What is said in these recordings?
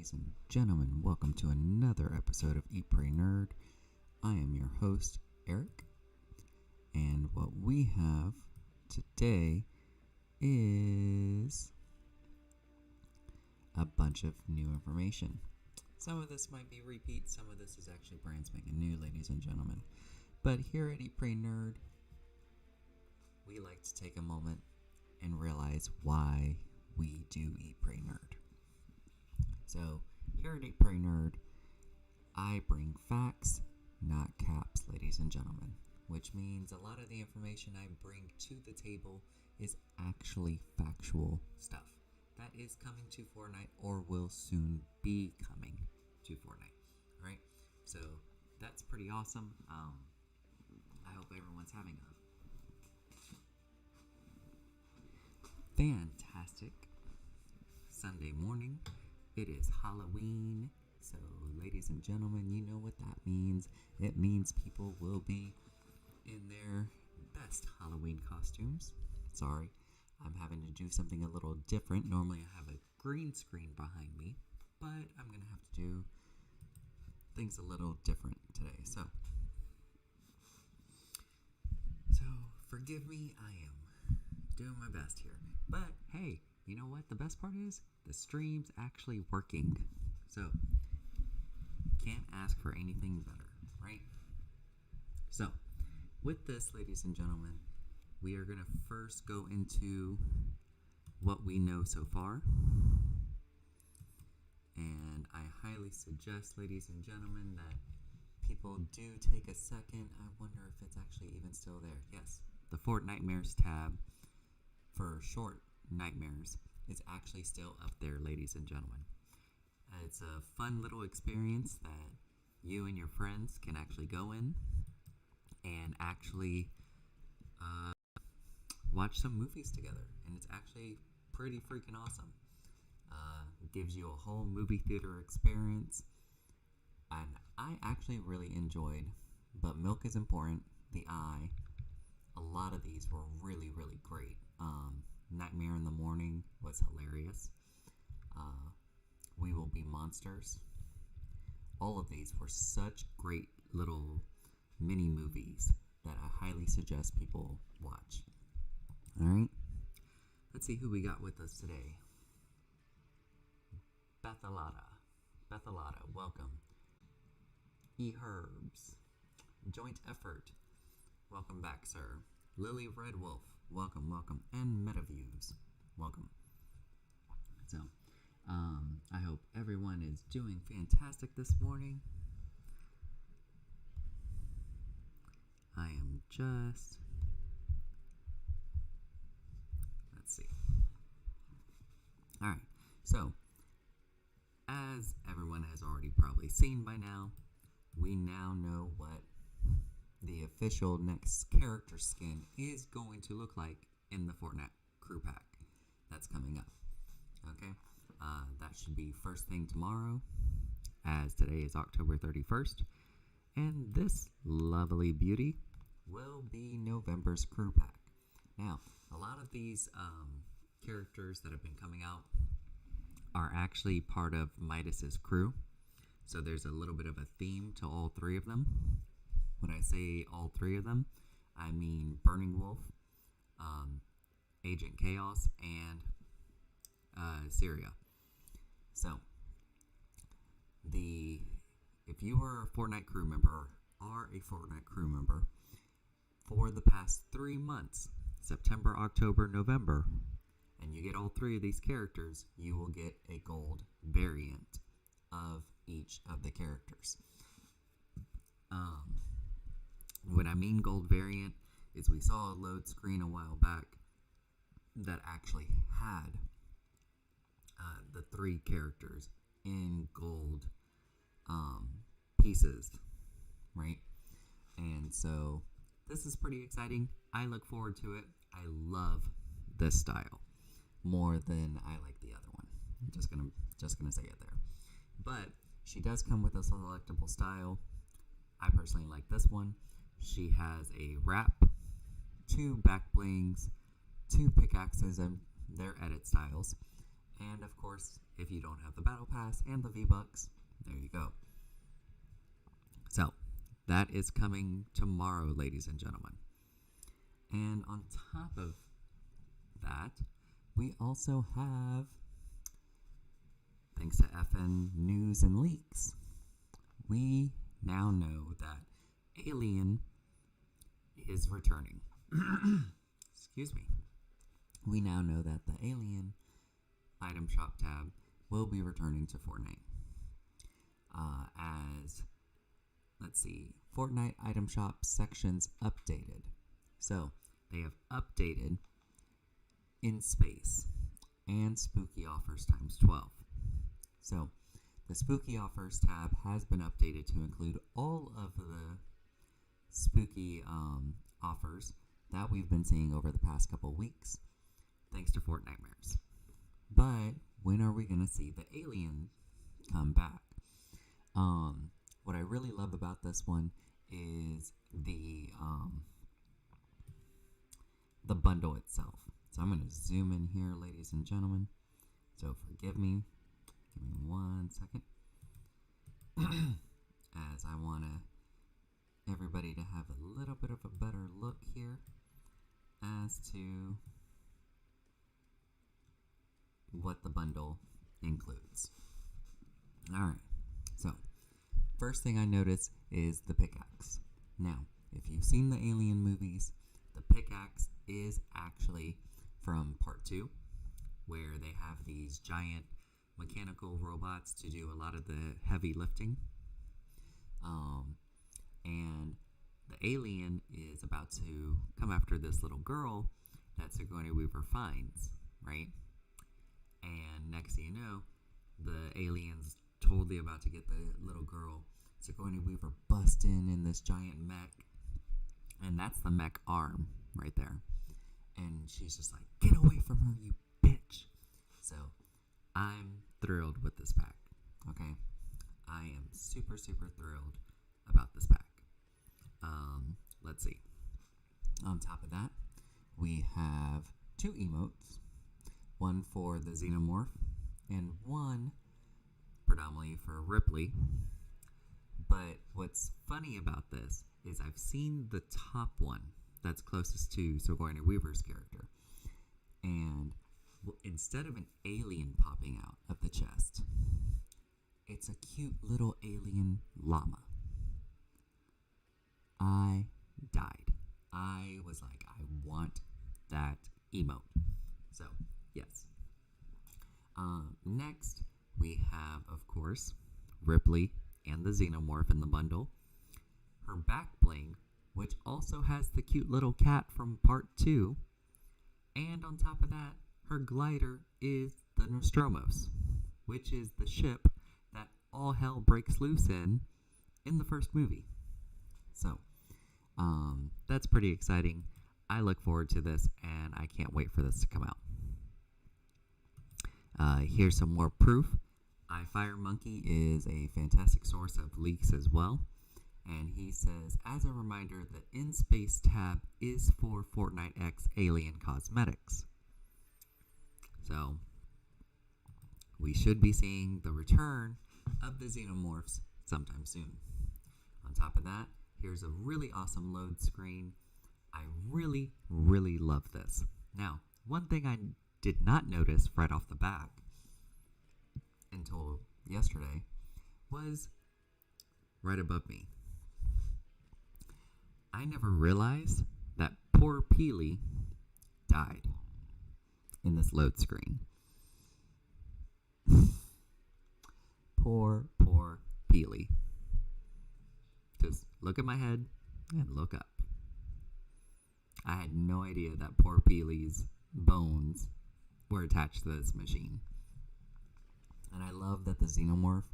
Ladies and gentlemen, welcome to another episode of Eat Pray Nerd. I am your host, Eric, and what we have today is a bunch of new information. Some of this might be repeat, some of this is actually brand spanking new, ladies and gentlemen. But here at Eat Pray Nerd, we like to take a moment and realize why we do Eat Pray Nerd. So, here at Eat Pray Nerd, I bring facts, not caps, ladies and gentlemen. Which means a lot of the information I bring to the table is actually factual stuff that is coming to Fortnite or will soon be coming to Fortnite. Alright? So, that's pretty awesome. I hope everyone's having a fantastic Sunday morning. It is Halloween, so ladies and gentlemen, you know what that means. It means people will be in their best Halloween costumes. Sorry, I'm having to do something a little different. Normally I have a green screen behind me, but I'm going to have to do things a little different today. So forgive me, I am doing my best here. But hey, you know what? The best part is the stream's actually working. So, can't ask for anything better, right? So, with this, ladies and gentlemen, we are going to first go into what we know so far. And I highly suggest, ladies and gentlemen, that people do take a second. I wonder if it's actually even still there. Yes, the Fortnite-Nightmares tab for short nightmares is actually still up there, ladies and gentlemen. It's a fun little experience that you and your friends can actually go in and actually watch some movies together, and it's actually pretty freaking awesome. It gives you a whole movie theater experience, and I actually really enjoyed, but milk is important, the eye. A lot of these were really, really great. Nightmare in the Morning was hilarious. We Will Be Monsters. All of these were such great little mini movies that I highly suggest people watch. Alright, let's see who we got with us today. Bethalata, welcome. E-Herbs, Joint Effort, welcome back, sir. Lily Red Wolf, welcome. And MetaViews, welcome. So, I hope everyone is doing fantastic this morning. I am just... Let's see. Alright, so, as everyone has already probably seen by now, we now know what the official next character skin is going to look like in the Fortnite crew pack that's coming up. Okay, that should be first thing tomorrow, as today is October 31st, and this lovely beauty will be November's crew pack. Now, a lot of these characters that have been coming out are actually part of Midas's crew, so there's a little bit of a theme to all three of them. When I say all three of them, I mean Burning Wolf, Agent Chaos, and Syria. So, if you were a Fortnite crew member, for the past 3 months, September, October, November, and you get all three of these characters, you will get a gold variant of each of the characters. What I mean gold variant is we saw a load screen a while back that actually had the three characters in gold pieces, right? And so this is pretty exciting. I look forward to it. I love this style more than I like the other one. I'm just gonna say it there. But she does come with a selectable style. I personally like this one. She has a wrap, 2 back blings, 2 pickaxes and their edit styles, and of course If you don't have the Battle Pass and the V-Bucks, there you go. So, that is coming tomorrow, ladies and gentlemen. And on top of that, we also have, thanks to FN News and Leaks, we now know that Alien is returning. Excuse me. We now know that the Alien item shop tab will be returning to Fortnite. Let's see, Fortnite item shop sections updated. So, they have updated In Space and Spooky Offers times 12. So, the Spooky Offers tab has been updated to include all of the spooky offers that we've been seeing over the past couple weeks, thanks to Fortnitemares. But when are we going to see the Alien come back? What I really love about this one is the bundle itself. So I'm going to zoom in here, ladies and gentlemen. So forgive me. Give me 1 second. As I want everybody to have a little bit of a better look here as to what the bundle includes. Alright, so first thing I notice is the pickaxe. Now, if you've seen the Alien movies, the pickaxe is actually from part 2, where they have these giant mechanical robots to do a lot of the heavy lifting. And the alien is about to come after this little girl that Sigourney Weaver finds, right? And next thing you know, the alien's totally about to get the little girl. Sigourney Weaver busts in this giant mech, and that's the mech arm right there. And she's just like, get away from her, you bitch. So, I'm thrilled with this pack, okay? I am super, super thrilled about this pack. Let's see. On top of that, we have 2 emotes. One for the Xenomorph, and one predominantly for Ripley. But what's funny about this is I've seen the top one that's closest to Sigourney Weaver's character. And instead of an alien popping out of the chest, it's a cute little alien llama. I died. I was like, I want that emote. So, yes. Next, we have, of course, Ripley and the Xenomorph in the bundle. Her back bling, which also has the cute little cat from part 2. And on top of that, her glider is the Nostromos, which is the ship that all hell breaks loose in the first movie. So, that's pretty exciting. I look forward to this, and I can't wait for this to come out. Here's some more proof. iFireMonkey is a fantastic source of leaks as well. And he says, as a reminder, the In Space tab is for Fortnite X Alien Cosmetics. So, we should be seeing the return of the Xenomorphs sometime soon. On top of that, here's a really awesome load screen. I really, really love this. Now, one thing I did not notice right off the bat until yesterday was right above me. I never realized that poor Peely died in this load screen. Poor Peely. Just look at my head and look up. I had no idea that poor Peely's bones were attached to this machine. And I love that the Xenomorph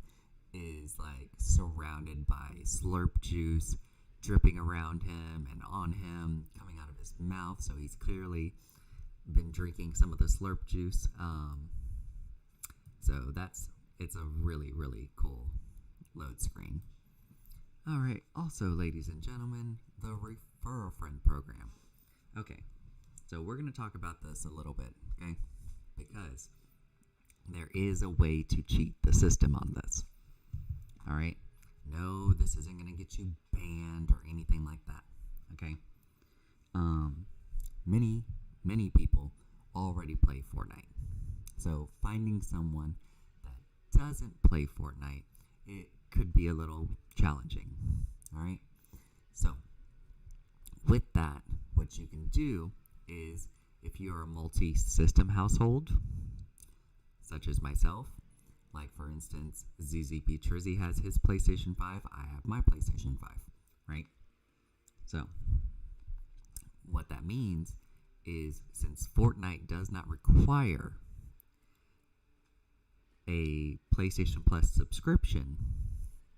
is like surrounded by slurp juice dripping around him and on him, coming out of his mouth. So he's clearly been drinking some of the slurp juice. So it's a really, really cool load screen. Alright, also, ladies and gentlemen, the Referral Friend program. Okay, so we're going to talk about this a little bit, okay? Because there is a way to cheat the system on this. All right? No, this isn't going to get you banned or anything like that. Okay? Many people already play Fortnite. So finding someone that doesn't play Fortnite, it could be a little challenging. All right? So with that, what you can do is, if you're a multi-system household, such as myself, like for instance, ZZP Trizzy has his PlayStation 5, I have my PlayStation 5, right? So what that means is, since Fortnite does not require a PlayStation Plus subscription,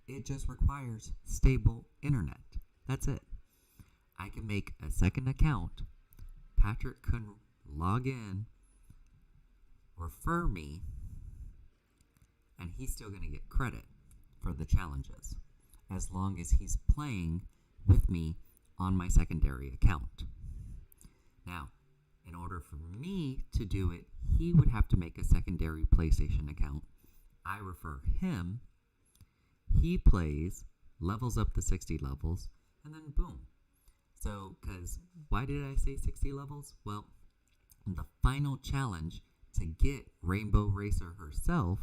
it just requires stable internet. That's it. I can make a second account. Patrick can log in, refer me, and he's still going to get credit for the challenges, as long as he's playing with me on my secondary account. Now, in order for me to do it, he would have to make a secondary PlayStation account. I refer him, he plays, levels up to 60 levels, and then boom. So, because why did I say 60 levels? Well, the final challenge to get Rainbow Racer herself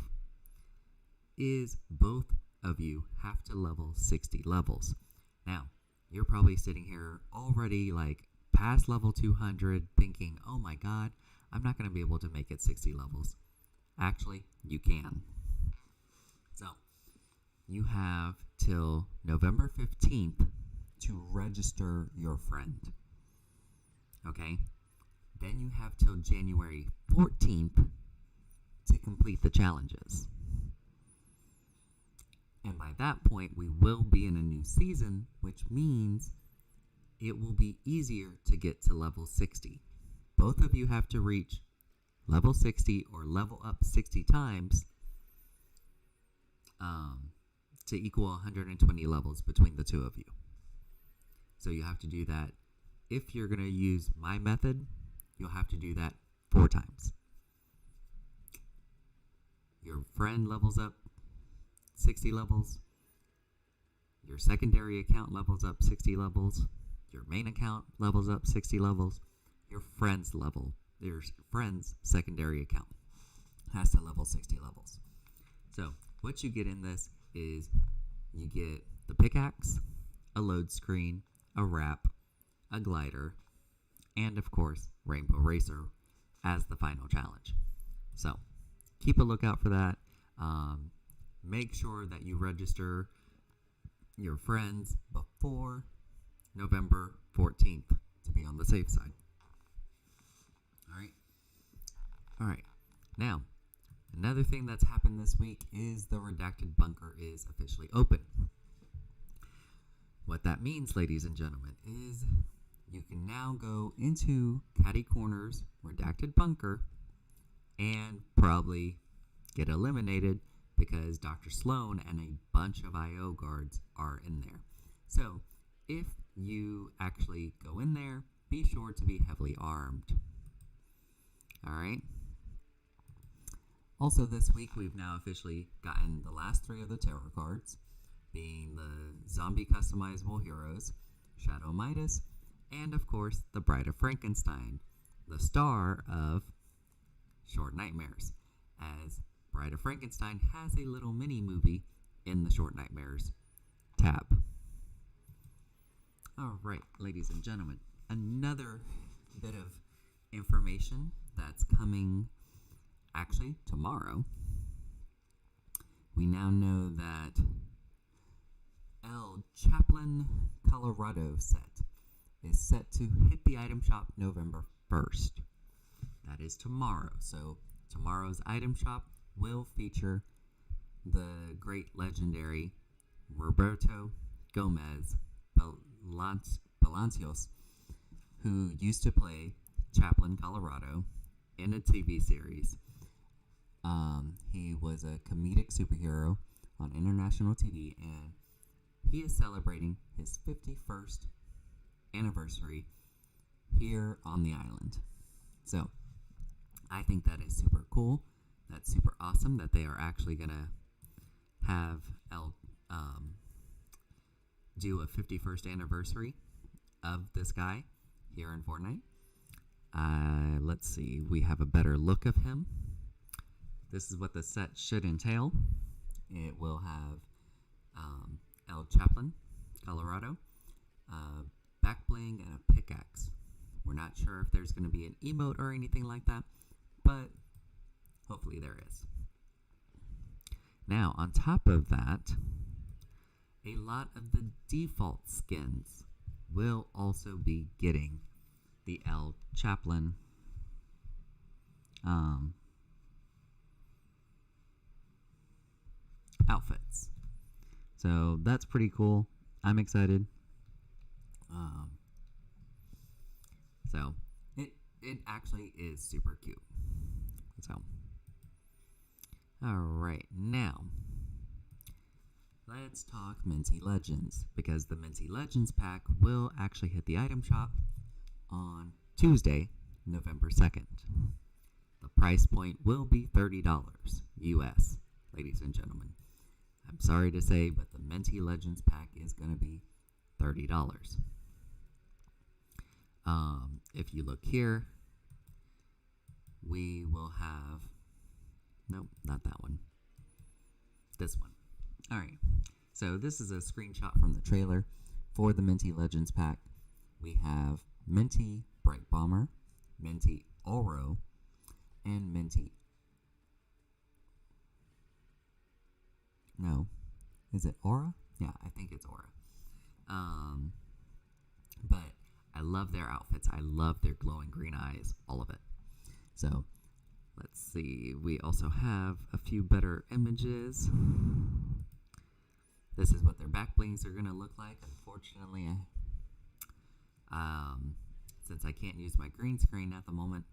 is both of you have to level 60 levels. Now, you're probably sitting here already like past level 200 thinking, oh my god, I'm not going to be able to make it 60 levels. Actually, you can. So, you have till November 15th to register your friend. Okay? Then you have till January 14th to complete the challenges. And by that point, we will be in a new season, which means it will be easier to get to level 60. Both of you have to reach level 60 or level up 60 times to equal 120 levels between the two of you. So you have to do that. If you're going to use my method, you'll have to do that 4 times. Your friend levels up 60 levels. Your secondary account levels up 60 levels. Your main account levels up 60 levels. Your friend's secondary account has to level 60 levels. So what you get in this is you get the pickaxe, a load screen, a wrap, a glider, and of course Rainbow Racer as the final challenge. So keep a lookout for that. Make sure that you register your friends before November 14th to be on the safe side. All right. Now, another thing that's happened this week is the Redacted Bunker is officially open. What that means, ladies and gentlemen, is you can now go into Catty Corner's Redacted Bunker and probably get eliminated because Dr. Sloan and a bunch of IO guards are in there. So, if you actually go in there, be sure to be heavily armed. Alright? Also this week, we've now officially gotten the last 3 of the tarot cards, being the zombie customizable heroes, Shadow Midas, and of course, the Bride of Frankenstein, the star of Short Nightmares, as Bride of Frankenstein has a little mini movie in the Short Nightmares tab. Alright, ladies and gentlemen, another bit of information that's coming actually tomorrow. We now know that El Chaplin Colorado set is set to hit the item shop November 1st. That is tomorrow. So tomorrow's item shop will feature the great legendary Roberto Gomez Palacios, who used to play Chaplin Colorado in a TV series. He was a comedic superhero on international TV, and he is celebrating his 51st anniversary here on the island. So, I think that is super cool That's super awesome that they are actually going to have do a 51st anniversary of this guy here in Fortnite. Let's see. We have a better look of him. This is what the set should entail. It will have El Chaplin, Colorado, back bling, and a pickaxe. We're not sure if there's going to be an emote or anything like that, but hopefully there is. Now, on top of that, a lot of the default skins will also be getting the El Chaplin outfits. So that's pretty cool. I'm excited. So it actually is super cute. So, all right, now let's talk Minty Legends, because the Minty Legends pack will actually hit the item shop on Tuesday, November 2nd. The price point will be $30 US, ladies and gentlemen. I'm sorry to say, but the Minty Legends pack is going to be $30. If you look here, we will have, nope, not that one, this one. All right, so this is a screenshot from the trailer for the Minty Legends pack. We have Minty Bright Bomber, Minty Oro, and Minty, no, is it Aura? Yeah, I think it's Aura. But I love their outfits. I love their glowing green eyes, all of it. So let's see. We also have a few better images. This is what their back blings are going to look like. Unfortunately, since I can't use my green screen at the moment,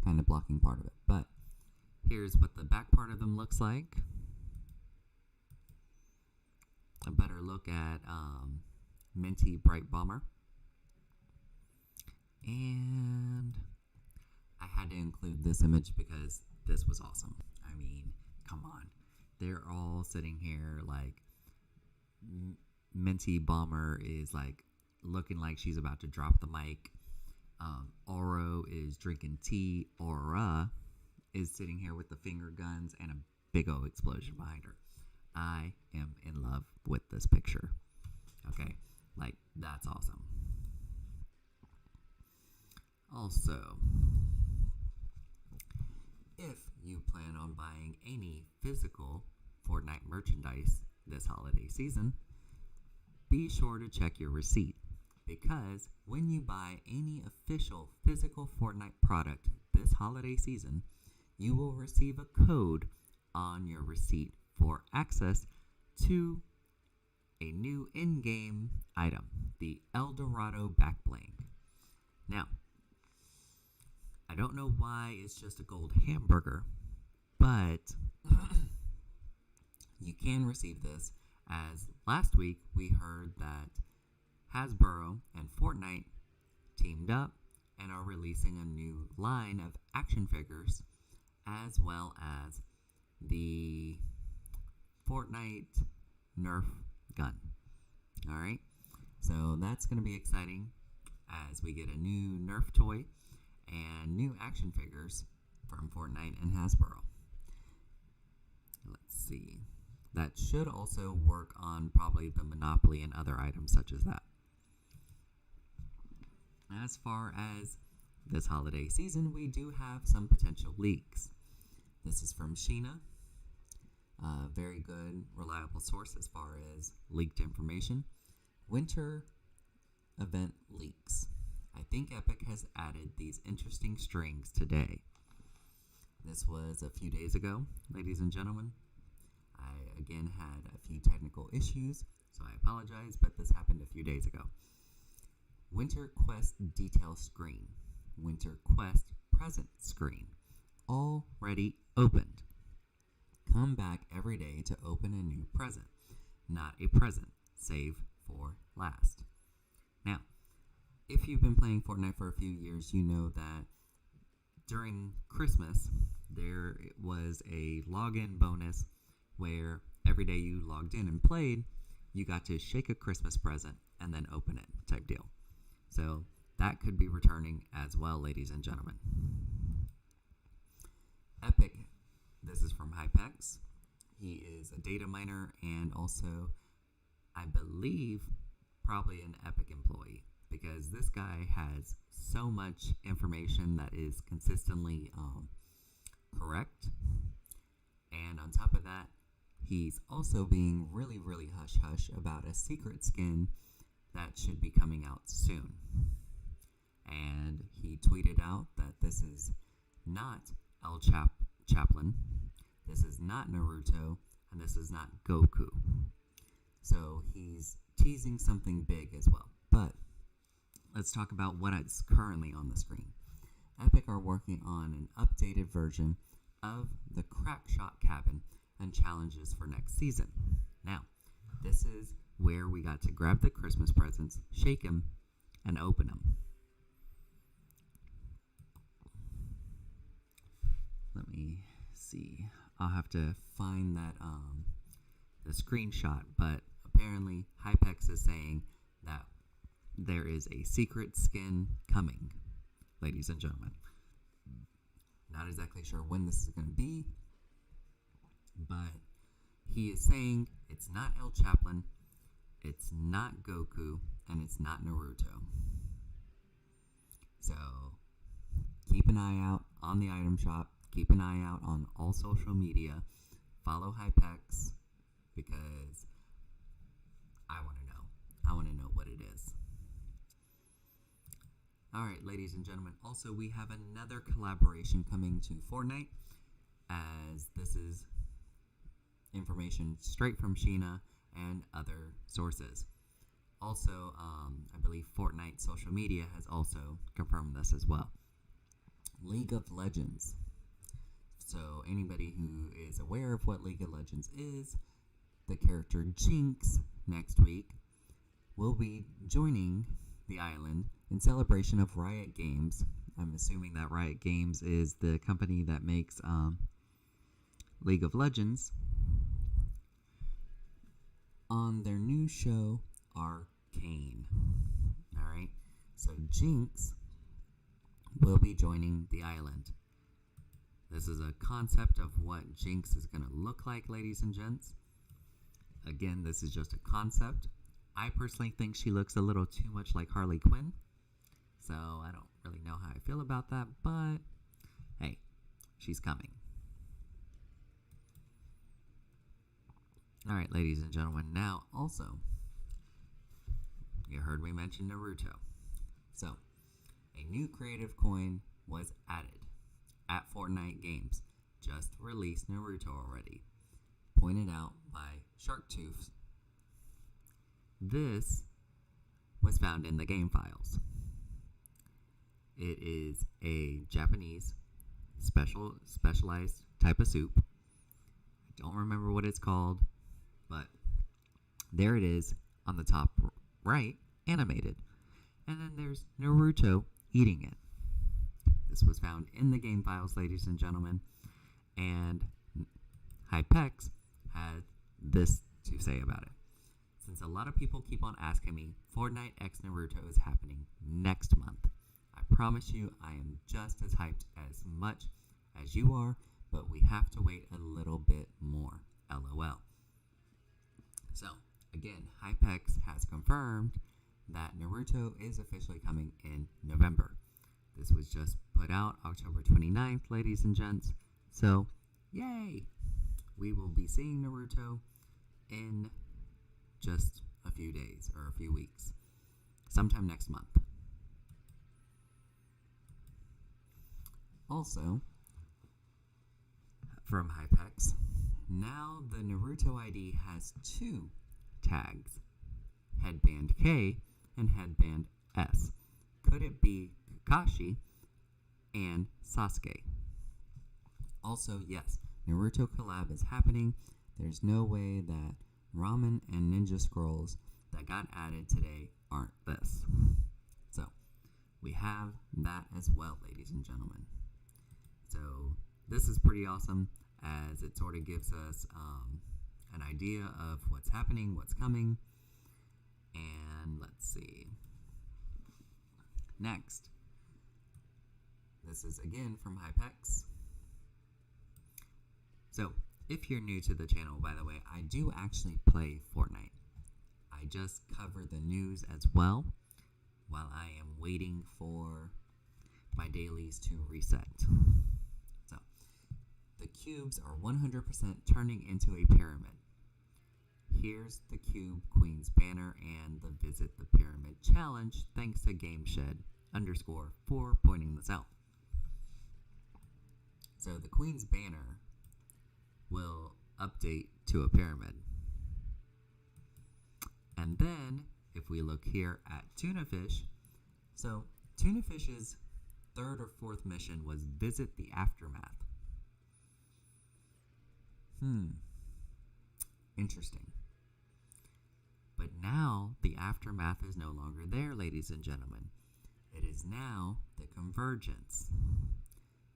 kind of blocking part of it. But here's what the back part of them looks like. A better look at Minty Bright Bomber. And I had to include this image because this was awesome. I mean, come on. They're all sitting here like Minty Bomber is like looking like she's about to drop the mic. Oro is drinking tea. Aura is sitting here with the finger guns and a big old explosion behind her. I am in love with this picture. Okay, like that's awesome. Also, if you plan on buying any physical Fortnite merchandise this holiday season, be sure to check your receipt, because when you buy any official physical Fortnite product this holiday season, you will receive a code on your receipt for access to a new in-game item, the El Dorado Back Bling. Now, I don't know why it's just a gold hamburger, but you can receive this, as last week we heard that Hasbro and Fortnite teamed up and are releasing a new line of action figures, as well as the Fortnite Nerf gun. Alright, so that's going to be exciting as we get a new Nerf toy and new action figures from Fortnite and Hasbro. Let's see. That should also work on probably the Monopoly and other items such as that. As far as this holiday season, we do have some potential leaks. This is from Sheena. Very good, reliable source as far as leaked information. Winter event leaks. I think Epic has added these interesting strings today. This was a few days ago, ladies and gentlemen. I again had a few technical issues, so I apologize, but this happened a few days ago. Winter Quest detail screen. Winter Quest present screen. Already opened. Come back every day to open a new present. Not a present. Save for last. Now, if you've been playing Fortnite for a few years, you know that during Christmas, there was a login bonus where every day you logged in and played, you got to shake a Christmas present and then open it type deal. So that could be returning as well, ladies and gentlemen. Epic, this is from Hypex. He is a data miner and also, I believe, probably an Epic employee, because this guy has so much information that is consistently correct. And on top of that, he's also being really, really hush-hush about a secret skin that should be coming out soon. And he tweeted out that this is not Chaplin, this is not Naruto, and this is not Goku. So he's teasing something big as well. But let's talk about what is currently on the screen. Epic are working on an updated version of the Crackshot Cabin and challenges for next season. Now, this is where we got to grab the Christmas presents, shake them, and open them. Let me see. I'll have to find that the screenshot, but apparently Hypex is saying that there is a secret skin coming, ladies and gentlemen. Not exactly sure when this is going to be, but he is saying it's not El Chaplin, it's not Goku, and it's not Naruto. So keep an eye out on the item shop. Keep an eye out on all social media. Follow Hypex because I want to know. I want to know what it is. Alright, ladies and gentlemen. Also, we have another collaboration coming to Fortnite, as this is information straight from Sheena and other sources. Also, I believe Fortnite social media has also confirmed this as well. League of Legends. So anybody who is aware of what League of Legends is, the character Jinx next week will be joining the island in celebration of Riot Games. I'm assuming that Riot Games is the company that makes League of Legends. On their new show, Arcane. Alright, so Jinx will be joining the island. This is a concept of what Jinx is going to look like, ladies and gents. Again, this is just a concept. I personally think she looks a little too much like Harley Quinn. So I don't really know how I feel about that, but hey, she's coming. Alright, ladies and gentlemen, now also, you heard me mention Naruto. So, a new creative coin was added at Fortnite Games. Just released Naruto already. Pointed out by Sharktooth. This was found in the game files. It is a Japanese specialized type of soup. I don't remember what it's called, but there it is on the top right, animated. And then there's Naruto eating it. This was found in the game files, ladies and gentlemen, and Hypex had this to say about it. Since a lot of people keep on asking me, Fortnite X Naruto is happening next month. I promise you, I am just as hyped as much as you are, but we have to wait a little bit more. LOL. So, again, Hypex has confirmed that Naruto is officially coming in November. This was just put out October 29th, ladies and gents. So, yay! We will be seeing Naruto in just a few days or a few weeks. Sometime next month. Also, from Hypex, now the Naruto ID has two tags, Headband K and Headband S. Could it be Kakashi and Sasuke? Also, yes, Naruto Collab is happening. There's no way that Ramen and Ninja Scrolls that got added today aren't this. So, we have that as well, ladies and gentlemen. So, this is pretty awesome, as it sort of gives us an idea of what's happening, what's coming. And let's see. Next, this is again from Hypex. So, if you're new to the channel, by the way, I do actually play Fortnite. I just cover the news as well, while I am waiting for my dailies to reset. So, the cubes are 100% turning into a pyramid. Here's the Cube Queen's banner and the Visit the Pyramid challenge, thanks to GameShed_ for pointing this out. So the Queen's banner will update to a pyramid. And then, if we look here at Tunafish, so Tunafish's third or fourth mission was Visit the Aftermath. Interesting. But now, the Aftermath is no longer there, ladies and gentlemen. It is now the Convergence.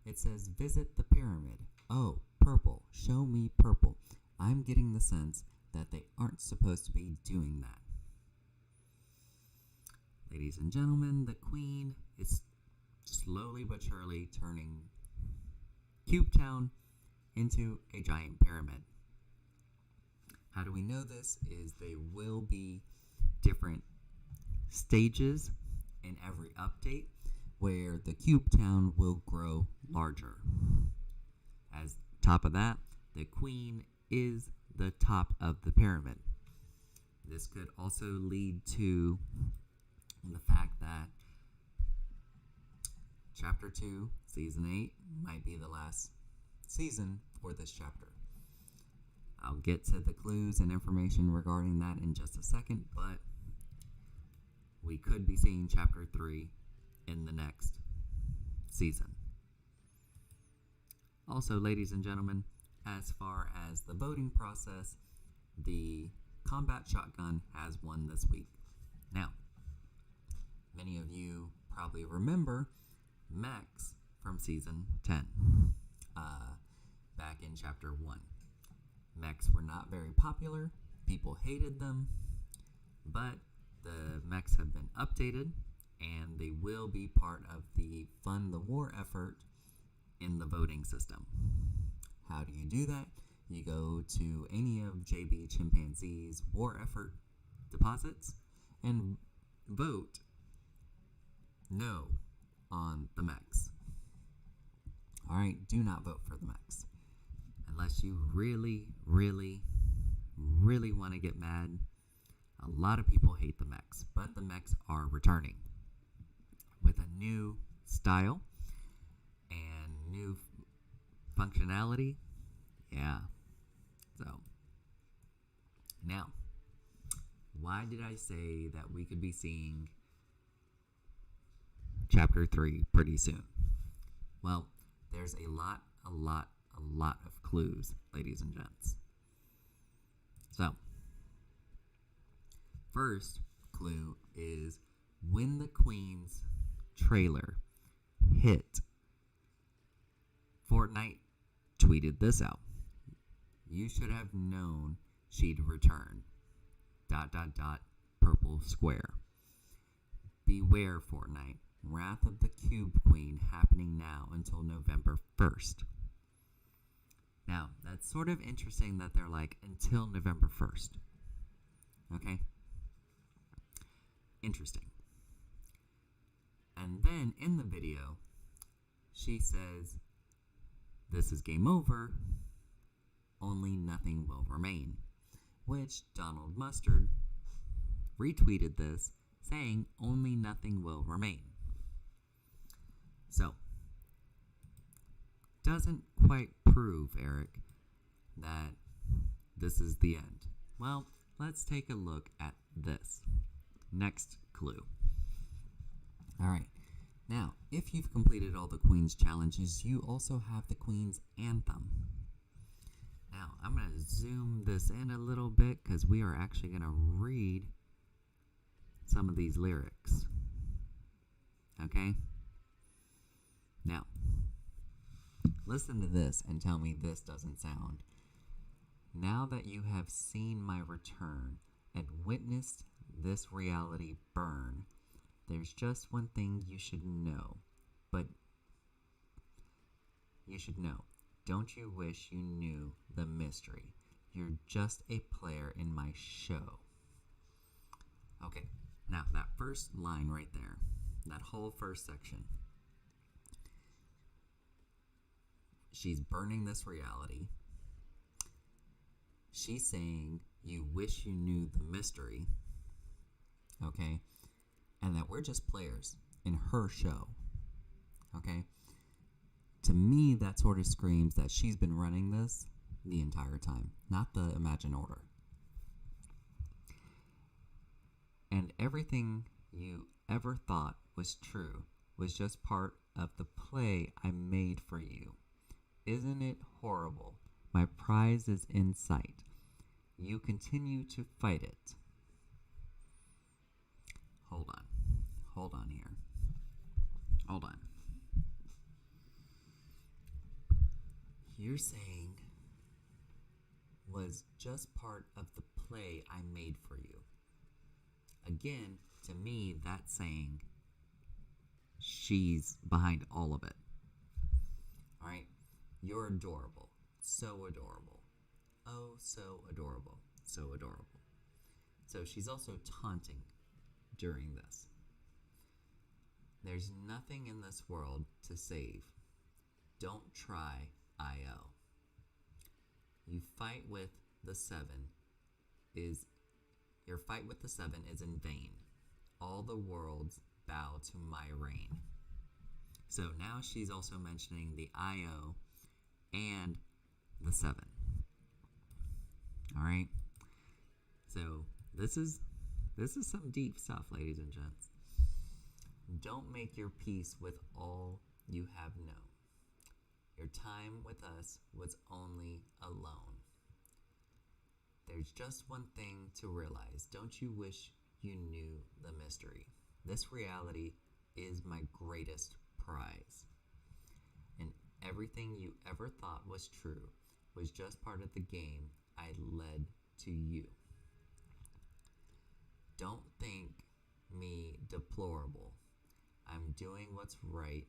It says, visit the pyramid. Oh, purple. Show me purple. I'm getting the sense that they aren't supposed to be doing that. Ladies and gentlemen, the Queen is slowly but surely turning Cube Town into a giant pyramid. How do we know this? Is they will be different stages in every update where the Cube Town will grow larger. As top of that, the Queen is the top of the pyramid. This could also lead to the fact that Chapter 2, Season 8 might be the last season for this chapter. I'll get to the clues and information regarding that in just a second, but we could be seeing Chapter 3 in the next season. Also, ladies and gentlemen, as far as the voting process, the combat shotgun has won this week. Now, many of you probably remember mechs from Season 10, back in Chapter 1. Mechs were not very popular, people hated them, but the mechs have been updated, and they will be part of the Fund the War effort in the voting system. How do you do that? You go to any of JB Chimpanzee's war effort deposits and vote no on the mechs. Alright, do not vote for the mechs. Unless you really, really, really want to get mad. A lot of people hate the mechs, but the mechs are returning with a new style and new functionality. Yeah. So, now, why did I say that we could be seeing Chapter 3 pretty soon? Well, there's a lot of clues, ladies and gents. So, first clue is when the Queen's trailer hit, Fortnite tweeted this out. You should have known she'd return. ... purple square. Beware, Fortnite. Wrath of the Cube Queen happening now until November 1st. Now, that's sort of interesting that they're like, until November 1st. Okay? Interesting. And then, in the video, she says, this is game over, only nothing will remain. Which Donald Mustard retweeted this, saying, only nothing will remain. So, doesn't quite prove, Eric, that this is the end. Well, let's take a look at this. Next clue. Alright, now, if you've completed all the Queen's challenges, you also have the Queen's Anthem. Now, I'm going to zoom this in a little bit because we are actually going to read some of these lyrics. Okay? Now, Listen to this and tell me this doesn't sound. Now that you have seen my return and witnessed this reality burn, there's just one thing you should know. But you should know. Don't you wish you knew the mystery? You're just a player in my show. Okay, now that first line right there, that whole first section. She's burning this reality. She's saying, you wish you knew the mystery. Okay? And that we're just players in her show. Okay? To me, that sort of screams that she's been running this the entire time, not the Imagine Order. And everything you ever thought was true was just part of the play I made for you. Isn't it horrible? My prize is in sight. You continue to fight it. Hold on. Hold on here. Hold on. You're saying was just part of the play I made for you. Again, to me, that's saying she's behind all of it. Alright? You're adorable. So adorable. Oh, so adorable. So adorable. So she's also taunting during this. There's nothing in this world to save. Don't try IO. You fight with the seven is your fight with the seven is in vain. All the worlds bow to my reign. So now she's also mentioning the IO and the seven. Alright? So this is some deep stuff, ladies and gents. Don't make your peace with all you have known. Your time with us was only alone. There's just one thing to realize. Don't you wish you knew the mystery? This reality is my greatest prize. And everything you ever thought was true was just part of the game I led to you. Don't think me deplorable. I'm doing what's right,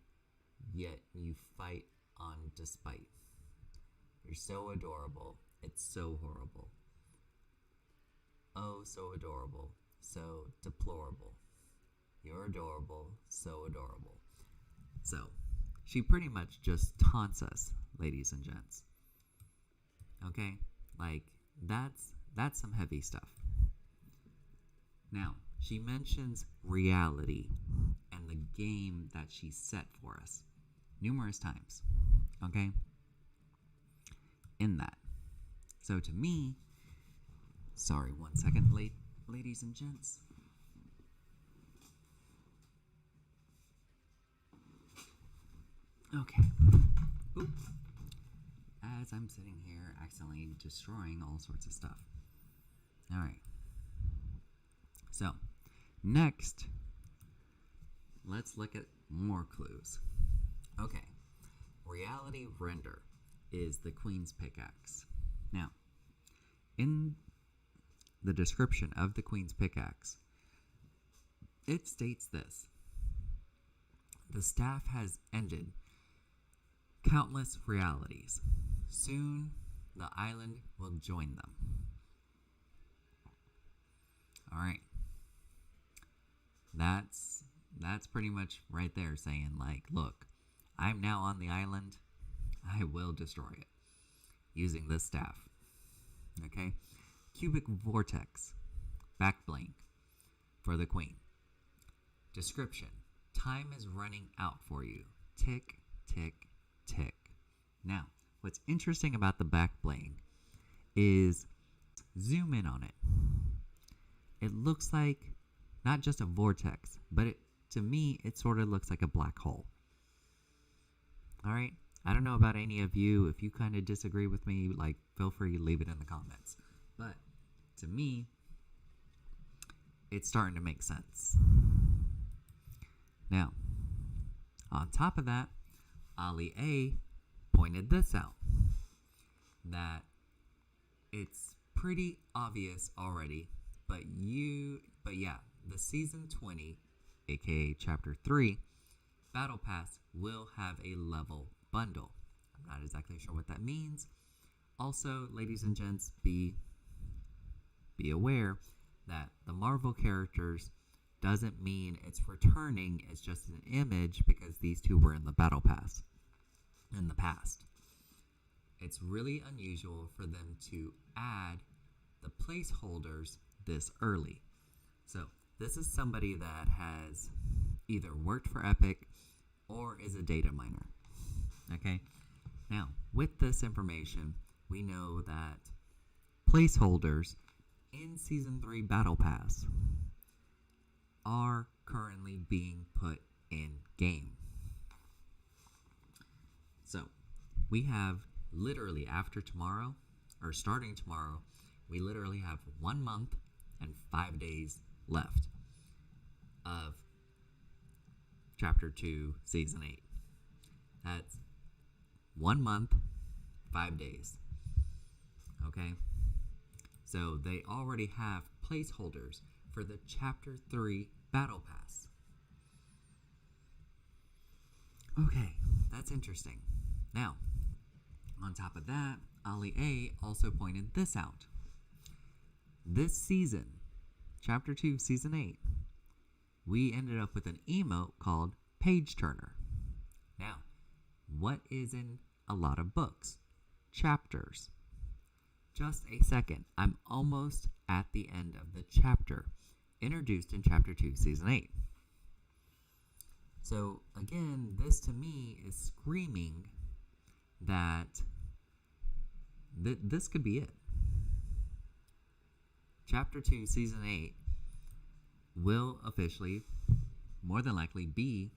yet you fight on despite. You're so adorable, it's so horrible. Oh, so adorable, so deplorable. You're adorable, so adorable. So, she pretty much just taunts us, ladies and gents. Okay? Like, that's some heavy stuff. Now, she mentions reality and the game that she set for us numerous times. Okay? In that. So to me, sorry, 1 second, ladies and gents. Okay. Oop. As I'm sitting here accidentally destroying all sorts of stuff. Alright. So, next, let's look at more clues. Okay. Reality render is the Queen's Pickaxe. Now, in the description of the Queen's Pickaxe, it states this. The staff has ended countless realities. Soon, the island will join them. Alright. That's pretty much right there saying, like, look, I'm now on the island. I will destroy it using this staff. Okay? Cubic Vortex. Back bling for the Queen. Description. Time is running out for you. Tick, tick, tick. Now, what's interesting about the back bling is zoom in on it. It looks like not just a vortex, but to me, it sort of looks like a black hole. Alright? I don't know about any of you. If you kind of disagree with me, like, feel free to leave it in the comments. But, to me, it's starting to make sense. Now, on top of that, Ali A pointed this out, that it's pretty obvious already, but yeah, the Season 20, aka Chapter 3, Battle Pass will have a level bundle. I'm not exactly sure what that means. Also, ladies and gents, be aware that the Marvel characters doesn't mean it's returning. It's just an image because these two were in the Battle Pass in the past. It's really unusual for them to add the placeholders this early. So this is somebody that has either worked for Epic or is a data miner. Okay? Now, with this information, we know that placeholders in Season 3 Battle Pass are currently being put in game. So, we have literally after tomorrow, or starting tomorrow, we literally have 1 month and 5 days left of Chapter 2, Season 8. That's 1 month, 5 days. Okay? So they already have placeholders for the Chapter 3 Battle Pass. Okay, that's interesting. Now, on top of that, Ali A also pointed this out. This season, Chapter 2, Season 8, we ended up with an emote called Page Turner. Now, what is in a lot of books? Chapters. Just a second, I'm almost at the end of the chapter, introduced in Chapter 2, Season 8. So, again, this to me is screaming that this could be it. Chapter 2, Season 8 will officially, more than likely, be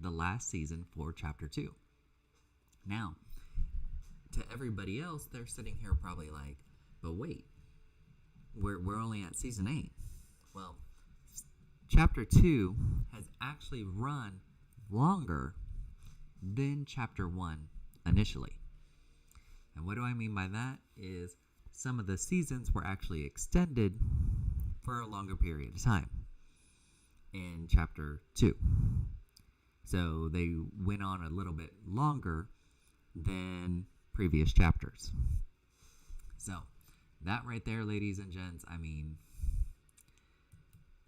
the last season for Chapter 2. Now, to everybody else, they're sitting here probably like, but wait, we're only at Season 8. Well, Chapter 2 has actually run longer than Chapter 1 initially. And what do I mean by that is some of the seasons were actually extended for a longer period of time in Chapter 2. So they went on a little bit longer than previous chapters. So that right there, ladies and gents, I mean,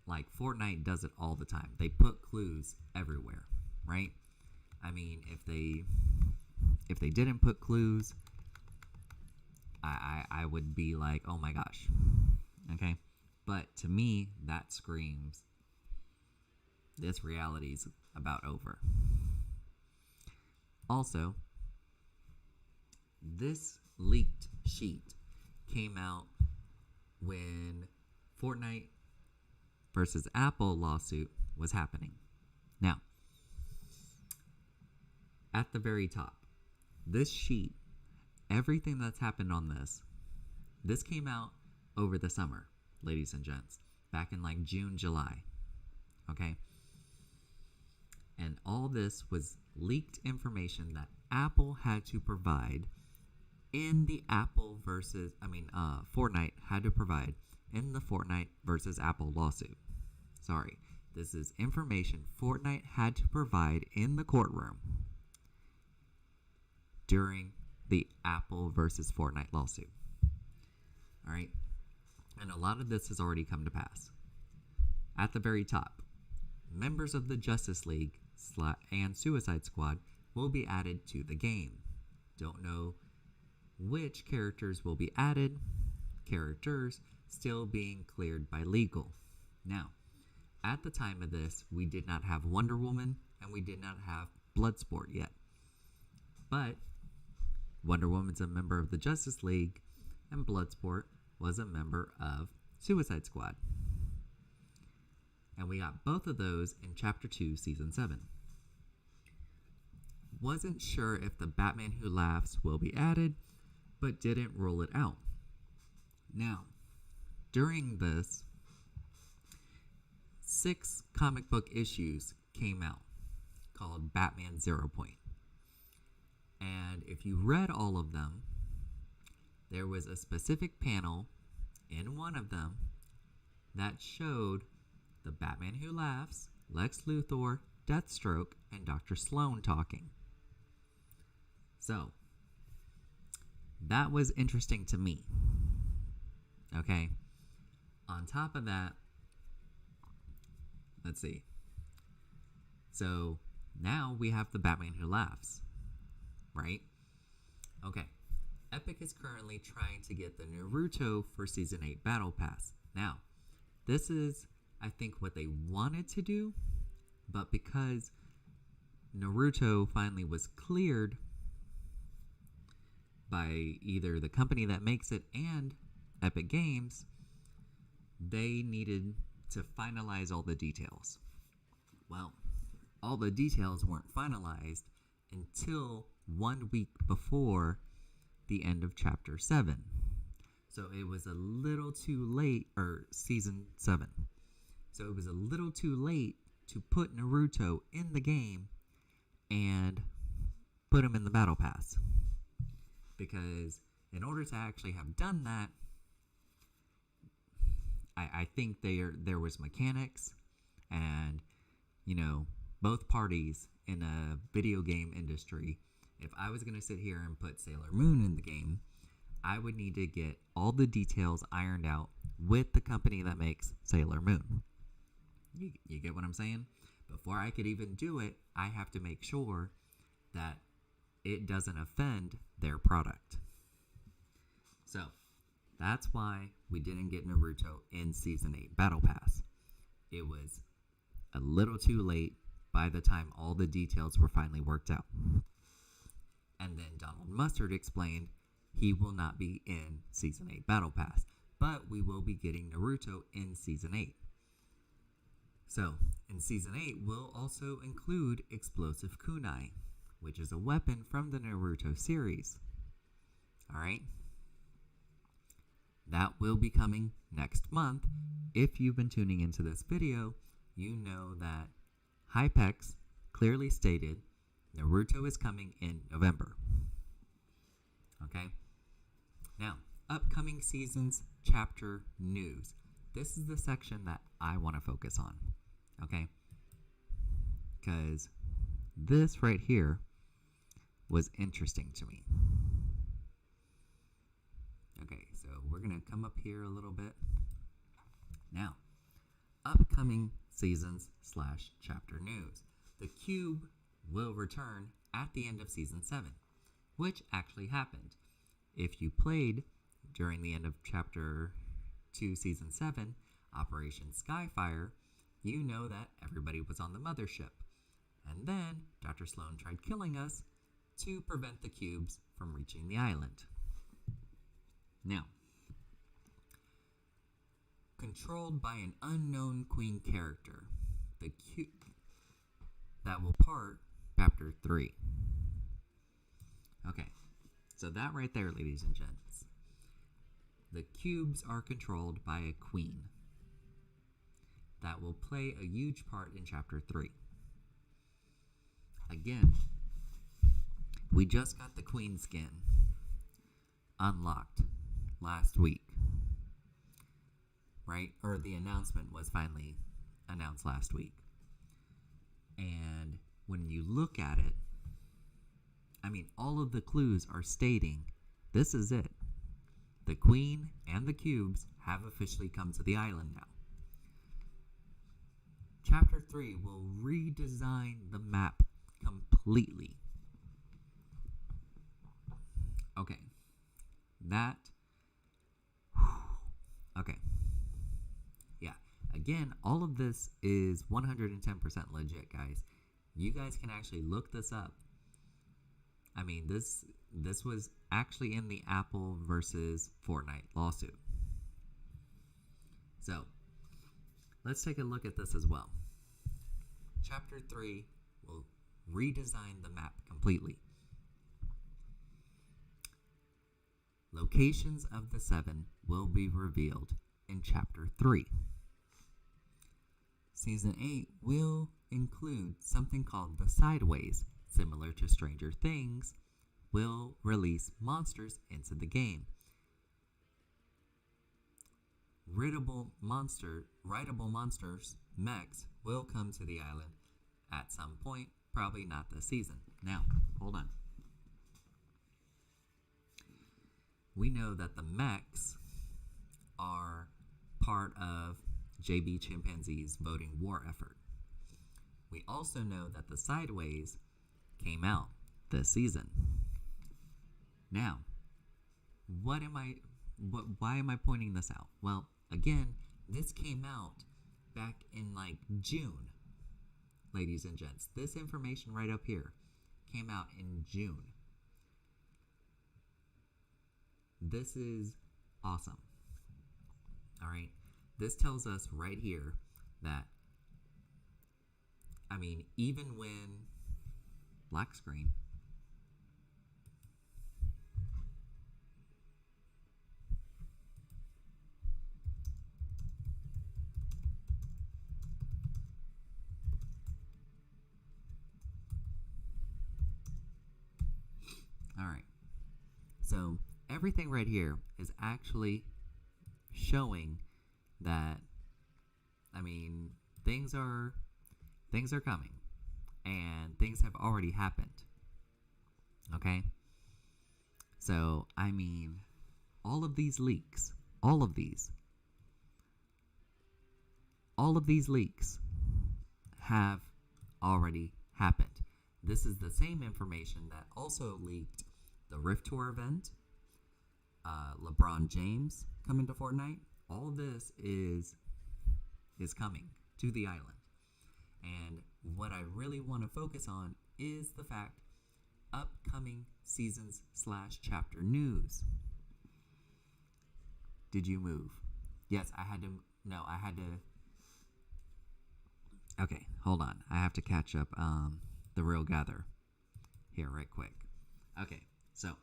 like Fortnite does it all the time. They put clues everywhere, right? I mean, if they didn't put clues, I would be like, oh my gosh. Okay? But to me, that screams this reality's about over. Also, this leaked sheet came out when Fortnite versus Apple lawsuit was happening. Now, at the very top, this sheet, everything that's happened on this came out over the summer, ladies and gents, back in like June, July. Okay? And all this was leaked information that Apple had to provide in the Fortnite had to provide in the Fortnite versus Apple lawsuit. Sorry, this is information Fortnite had to provide in the courtroom during the Apple versus Fortnite lawsuit. All right, and a lot of this has already come to pass. At the very top, members of the Justice League and Suicide Squad will be added to the game. Don't know which characters will be added. Characters still being cleared by legal. Now, at the time of this, we did not have Wonder Woman and we did not have Bloodsport yet. But Wonder Woman's a member of the Justice League and Bloodsport was a member of Suicide Squad. And we got both of those in Chapter 2, Season 7. Wasn't sure if the Batman Who Laughs will be added, but didn't rule it out. Now, during this, 6 comic book issues came out called Batman 0 Point. And if you read all of them, there was a specific panel in one of them that showed the Batman Who Laughs, Lex Luthor, Deathstroke, and Dr. Sloan talking. So, that was interesting to me. Okay? On top of that, let's see. So, now we have the Batman Who Laughs, right? Okay. Epic is currently trying to get the Naruto for Season 8 Battle Pass. Now, this is, I think, what they wanted to do, but because Naruto finally was cleared by either the company that makes it and Epic Games, they needed to finalize all the details. Well, all the details weren't finalized until 1 week before the end of Chapter 7. So it was a little too late, or Season 7. So it was a little too late to put Naruto in the game and put him in the Battle Pass. Because in order to actually have done that, I think there was mechanics and, both parties in a video game industry. If I was going to sit here and put Sailor Moon in the game, I would need to get all the details ironed out with the company that makes Sailor Moon. You get what I'm saying? Before I could even do it, I have to make sure that it doesn't offend their product. So, that's why we didn't get Naruto in Season 8 Battle Pass. It was a little too late by the time all the details were finally worked out. And then Donald Mustard explained he will not be in Season 8 Battle Pass, but we will be getting Naruto in Season 8. So, in Season 8, we'll also include Explosive Kunai, which is a weapon from the Naruto series. Alright? That will be coming next month. If you've been tuning into this video, you know that Hypex clearly stated Naruto is coming in November. Okay? Now, upcoming seasons chapter news. This is the section that I want to focus on. Okay? Because this right here was interesting to me. Okay, so we're going to come up here a little bit. Now, upcoming seasons / chapter news. The Cube will return at the end of Season 7, which actually happened. If you played during the end of Chapter 2, Season 7, Operation Skyfire, you know that everybody was on the mothership. And then Dr. Sloan tried killing us to prevent the cubes from reaching the island. Now, controlled by an unknown queen character, the cube that will part Chapter 3. Okay, so that right there, ladies and gents. The cubes are controlled by a queen that will play a huge part in Chapter 3. Again, we just got the queen skin unlocked last week, right? Or the announcement was finally announced last week. And when you look at it, I mean, all of the clues are stating this is it. The queen and the cubes have officially come to the island now. Chapter 3 will redesign the map completely. Okay. Okay. Yeah. Again, all of this is 110% legit, guys. You guys can actually look this up. I mean, this was actually in the Apple versus Fortnite lawsuit. So, let's take a look at this as well. Chapter 3 will redesign the map completely. Locations of the 7 will be revealed in Chapter 3. Season 8 will include something called the Sideways, similar to Stranger Things, will release monsters into the game. Rideable monsters, mechs, will come to the island at some point, probably not this season. Now, hold on. We know that the mechs are part of JB Chimpanzee's voting war effort. We also know that the Sideways came out this season. Now, why am I pointing this out? Well, again, this came out back in like June, ladies and gents. This information right up here came out in June. This is awesome. All right. This tells us right here that, I mean, even when black screen, all right. So everything right here is actually showing that, I mean, things are coming and things have already happened. Okay? So, I mean, all of these leaks have already happened. This is the same information that also leaked the Rift Tour event, LeBron James coming to Fortnite. All this is coming to the island. And what I really want to focus on is the fact upcoming seasons / chapter news. Did you move? Yes, I had to. Okay, hold on. I have to catch up the real gather here right quick. Okay, so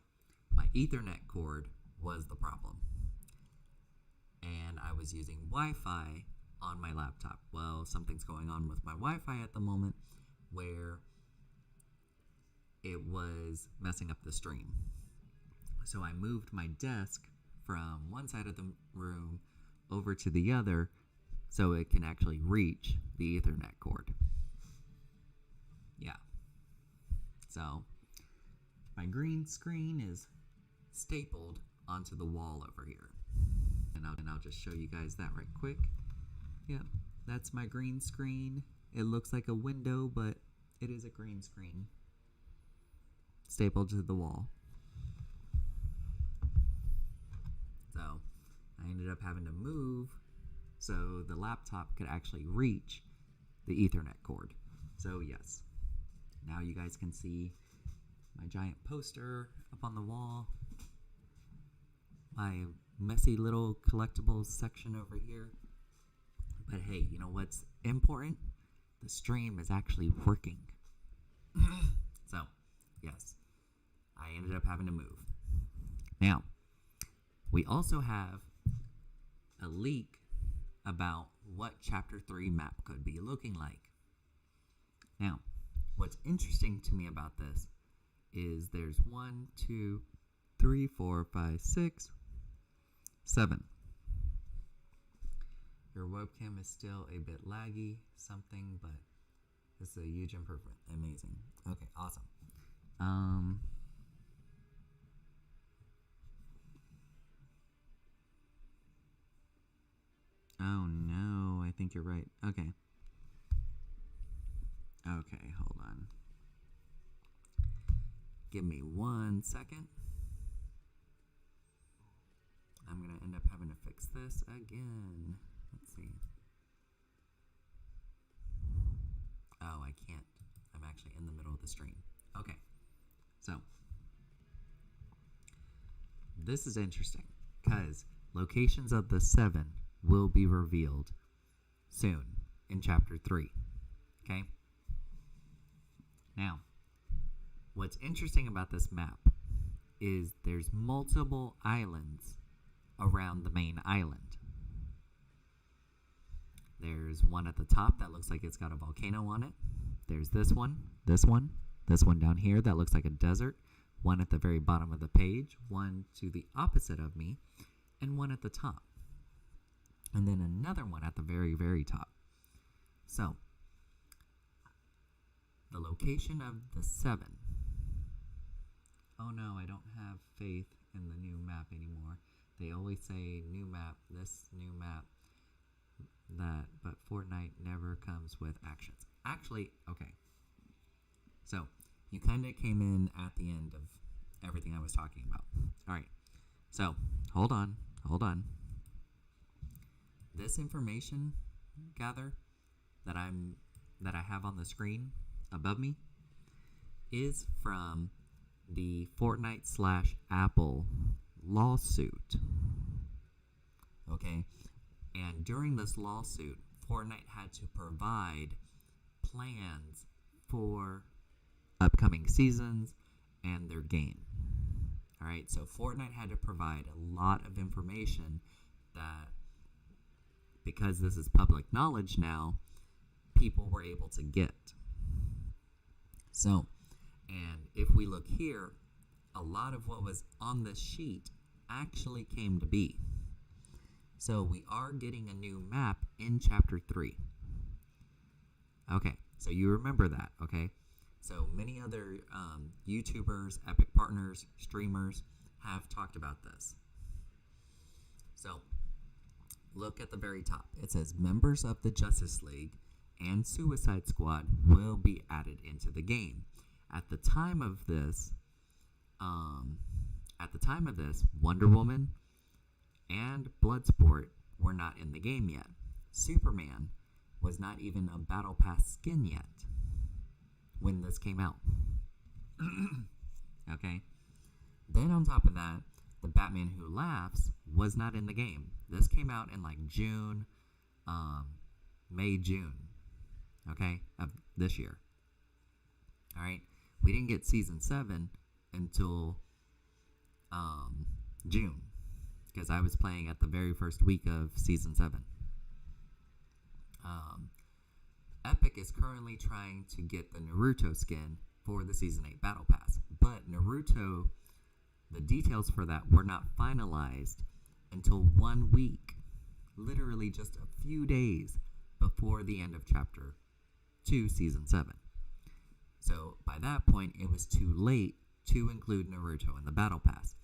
my Ethernet cord was the problem. And I was using Wi-Fi on my laptop. Well, something's going on with my Wi-Fi at the moment where it was messing up the stream. So I moved my desk from one side of the room over to the other so it can actually reach the Ethernet cord. Yeah. So my green screen is stapled onto the wall over here. And I'll just show you guys that right quick. Yep, that's my green screen. It looks like a window, but it is a green screen stapled to the wall. So I ended up having to move so the laptop could actually reach the Ethernet cord. So yes, now you guys can see my giant poster up on the wall, my messy little collectibles section over here. But hey, you know what's important? The stream is actually working. So, yes, I ended up having to move. Now, we also have a leak about what Chapter 3 map could be looking like. Now, what's interesting to me about this is there's 1, 2, 3, 4, 5, 6, 7. Your webcam is still a bit laggy, something, but it's a huge improvement. Amazing. Okay, awesome. Oh no, I think you're right. Okay. Okay, hold on. Give me 1 second. I'm gonna end up having to fix this again. Let's see. Oh, I can't. I'm actually in the middle of the stream. Okay. So, this is interesting because locations of the 7 will be revealed soon in Chapter 3. Okay? Now, what's interesting about this map is there's multiple islands around the main island. There's one at the top that looks like it's got a volcano on it. There's this one down here that looks like a desert one at the very bottom of the page, one to the opposite of me, and one at the top. And then another one at the very, very top. So, the location of the 7. Oh no, I don't have faith in the new map anymore. They always say new map, this new map, that, but Fortnite never comes with actions. Actually, okay. So, you kind of came in at the end of everything I was talking about. Alright, so, hold on. This information gather that I have on the screen above me is from the Fortnite/Apple lawsuit. Okay? And during this lawsuit, Fortnite had to provide plans for upcoming seasons and their game. Alright, so Fortnite had to provide a lot of information that, because this is public knowledge now, people were able to get. So, and if we look here, a lot of what was on this sheet actually came to be. So we are getting a new map in Chapter 3. Okay, so you remember that, okay? So many other YouTubers, Epic partners, streamers have talked about this. So, look at the very top. It says members of the Justice League and Suicide Squad will be added into the game. At the time of this, Wonder Woman and Bloodsport were not in the game yet. Superman was not even a Battle Pass skin yet when this came out. Okay? Then on top of that, the Batman Who Laughs was not in the game. This came out in like June, May, June, okay, of this year. Alright? We didn't get Season 7 until June, because I was playing at the very first week of Season 7. Epic is currently trying to get the Naruto skin for the Season 8 Battle Pass, but Naruto, the details for that were not finalized until 1 week, literally just a few days before the end of Chapter 2, Season 7. So by that point, it was too late to include Naruto in the Battle Pass.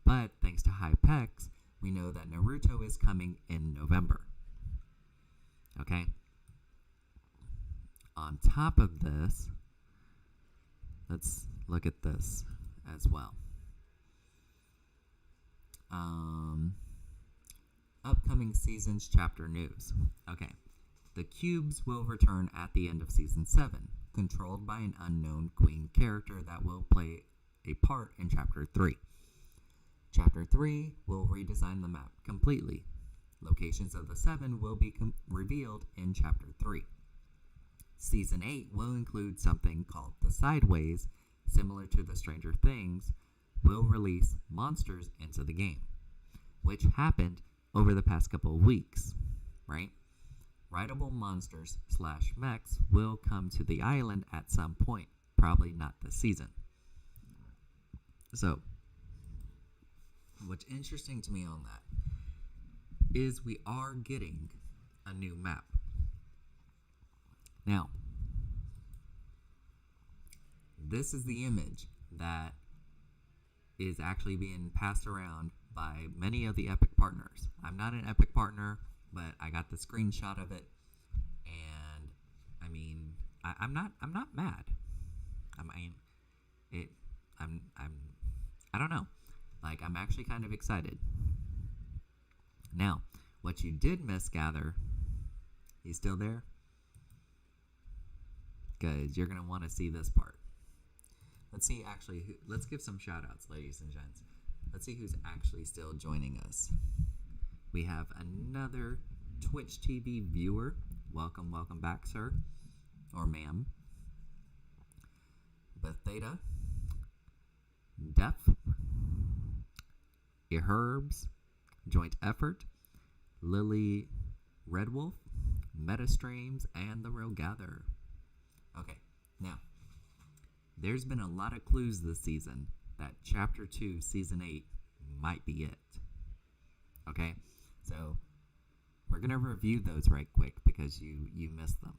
But thanks to Hypex, we know that Naruto is coming in November. Okay? On top of this, let's look at this as well. Upcoming seasons chapter news. Okay. The cubes will return at the end of Season 7, controlled by an unknown queen character that will play a part in Chapter 3. Chapter 3 will redesign the map completely. Locations of the 7 will be revealed in Chapter 3. Season 8 will include something called the Sideways, similar to the Stranger Things, will release monsters into the game, which happened over the past couple of weeks, right? Rideable monsters / mechs will come to the island at some point, probably not this season. So, what's interesting to me on that is we are getting a new map. Now, this is the image that is actually being passed around by many of the Epic partners. I'm not an Epic partner, but I got the screenshot of it, and I mean, I'm not mad. I don't know. Like, I'm actually kind of excited. Now, what you did miss, Gather, you still there? Because you're going to want to see this part. Let's see, actually, let's give some shout outs, ladies and gents. Let's see who's actually still joining us. We have another Twitch TV viewer. Welcome back, sir. Or ma'am. Betheta. Def. Herbs. Joint Effort. Lily Redwolf. Metastreams. And The Real Gather. Okay, now, there's been a lot of clues this season that Chapter 2, Season 8 might be it. Okay? So, we're going to review those right quick because you missed them.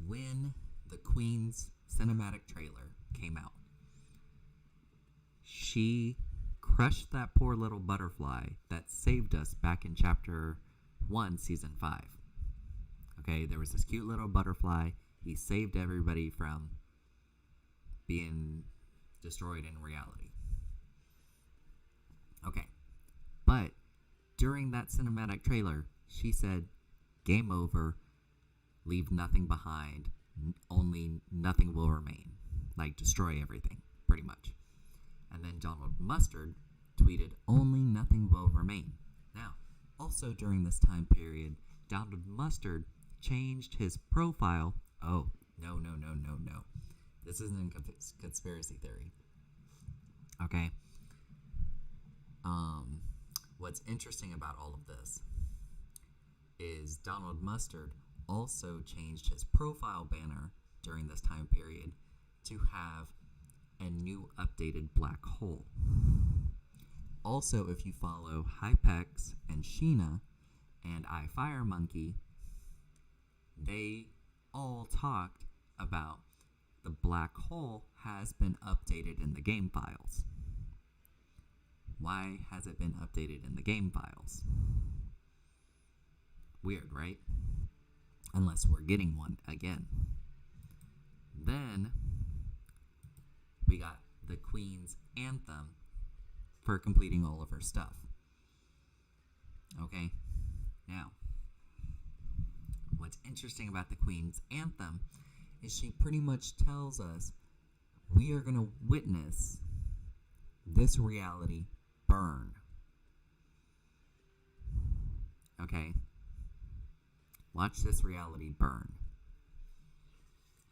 When the Queen's cinematic trailer came out, she crushed that poor little butterfly that saved us back in Chapter 1, Season 5. Okay, there was this cute little butterfly. He saved everybody from being destroyed in reality. Okay, but during that cinematic trailer, she said, "Game over, leave nothing behind, only nothing will remain." Like, destroy everything, pretty much. And then Donald Mustard tweeted, "Only nothing will remain." Now, also during this time period, Donald Mustard changed his profile. Oh, no. This isn't a conspiracy theory. Okay? What's interesting about all of this is Donald Mustard also changed his profile banner during this time period to have a new updated black hole. Also, if you follow Hypex and Sheena and iFireMonkey, they all talked about the black hole has been updated in the game files. Why has it been updated in the game files? Weird, right? Unless we're getting one again. Then we got the Queen's Anthem for completing all of her stuff. Okay? Now, what's interesting about the Queen's Anthem is she pretty much tells us we are going to witness this reality burn. Okay? Watch this reality burn.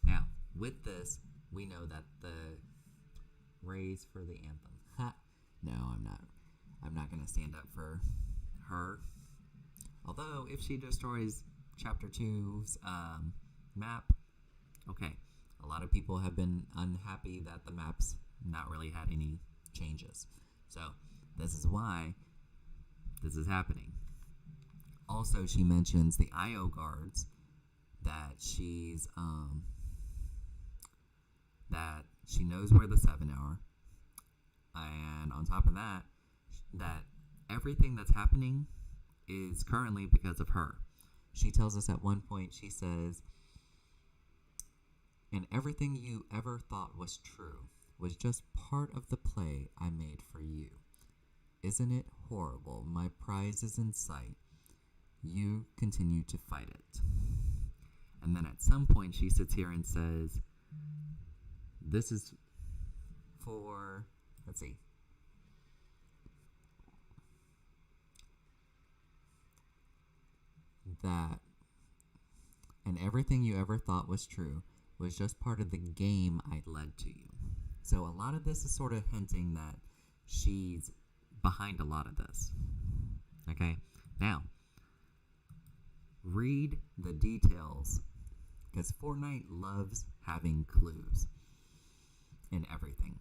Now, with this, we know that the raise for the anthem. Ha! No, I'm not. I'm not going to stand up for her. Although, if she destroys Chapter 2's map, okay. A lot of people have been unhappy that the map's not really had any changes. So, this is why this is happening. Also, she mentions the IO guards that she's that she knows where the 7 are, and on top of that, that everything that's happening is currently because of her. She tells us at one point, she says, "And everything you ever thought was true was just part of the play I made for you. Isn't it horrible? My prize is in sight. You continue to fight it." And then at some point she sits here and says, this is for, let's see. That, and everything you ever thought was true was just part of the game I led to you. So a lot of this is sort of hinting that she's behind a lot of this. Okay? Now, read the details, because Fortnite loves having clues in everything.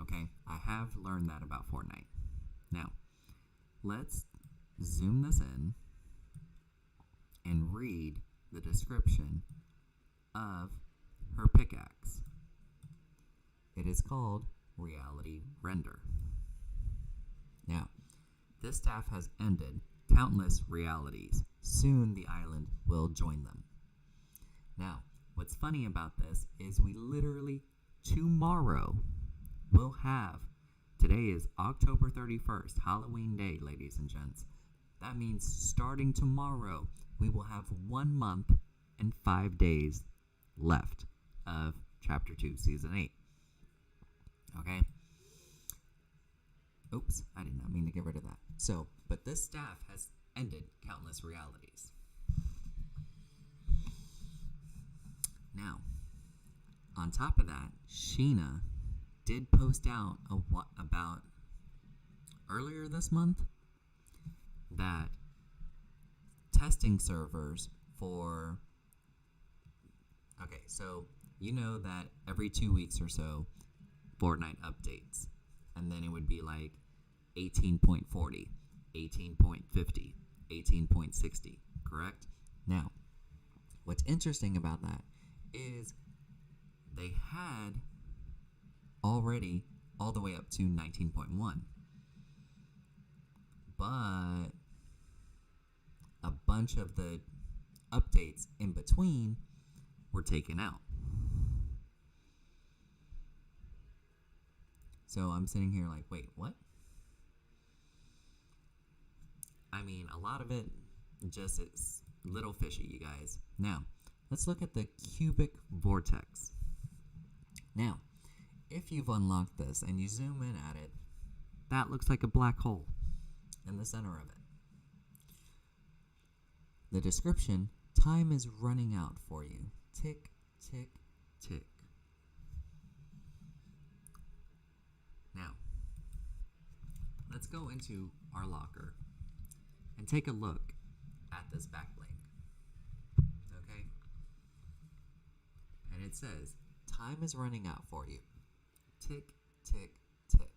Okay? I have learned that about Fortnite. Now, let's zoom this in and read the description of her pickaxe. It is called Reality Render. Now, this staff has ended countless realities. Soon the island will join them. Now, what's funny about this is we literally tomorrow will have, today is October 31st, Halloween Day, ladies and gents. That means starting tomorrow, we will have 1 month and 5 days left of Chapter 2, Season 8. Okay? Oops, I did not mean to get rid of that. So, but this staff has ended countless realities. Now, on top of that, Sheena did post out about earlier this month that testing servers for, okay, so You know that every 2 weeks or so, Fortnite updates. And then it would be like 18.40, 18.50, 18.60, correct? Now, what's interesting about that is they had already all the way up to 19.1. But a bunch of the updates in between were taken out. So I'm sitting here like, wait, what? I mean, a lot of it just is little fishy, you guys. Now, let's look at the cubic vortex. Now, if you've unlocked this and you zoom in at it, that looks like a black hole in the center of it. The description, time is running out for you. Tick, tick, tick. Now, let's go into our locker and take a look at this back bling. Okay? And it says, time is running out for you. Tick, tick, tick.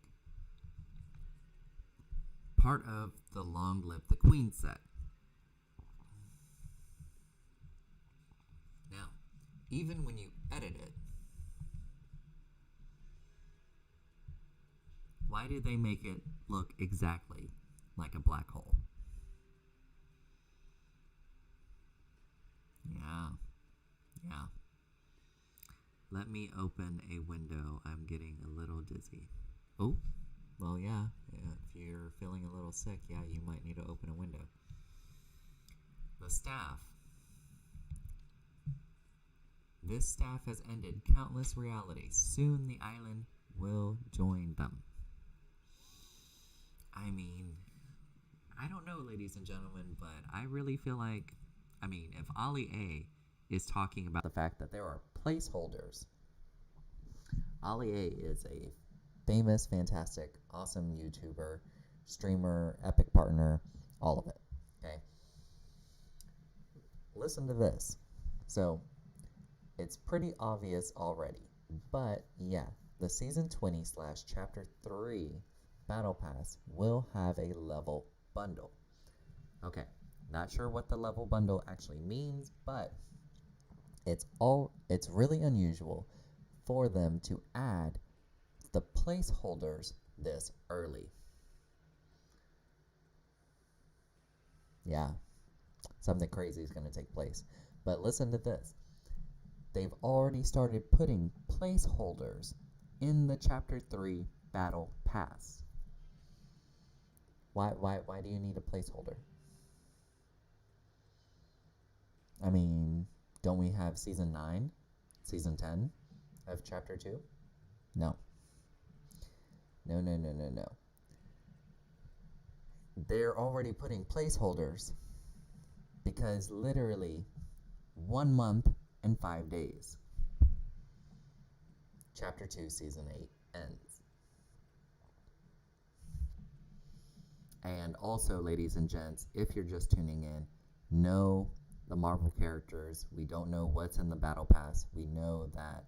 Part of the Long Live the Queen set. Now, even when you edit it, why did they make it look exactly like a black hole? Yeah. Let me open a window. I'm getting a little dizzy. Oh, well, yeah. If you're feeling a little sick, yeah, you might need to open a window. The staff. This staff has ended countless realities. Soon the island will join them. I mean, I don't know, ladies and gentlemen, but I really feel like, if Ollie A is talking about the fact that there are placeholders. Ollie A is a famous, fantastic, awesome YouTuber, streamer, epic partner, all of it, okay? Listen to this. So, it's pretty obvious already, but yeah, the Season 20/Chapter 3 Battle Pass will have a level bundle. Okay, not sure what the level bundle actually means, but it's really unusual for them to add the placeholders this early. Yeah, something crazy is going to take place. But listen to this. They've already started putting placeholders in the Chapter 3 Battle Pass. Why do you need a placeholder? Don't we have Season 9, Season 10 of Chapter 2? No. No. They're already putting placeholders because literally 1 month and 5 days. Chapter 2, Season 8 ends. And also, ladies and gents, if you're just tuning in, know the Marvel characters. We don't know what's in the Battle Pass. We know that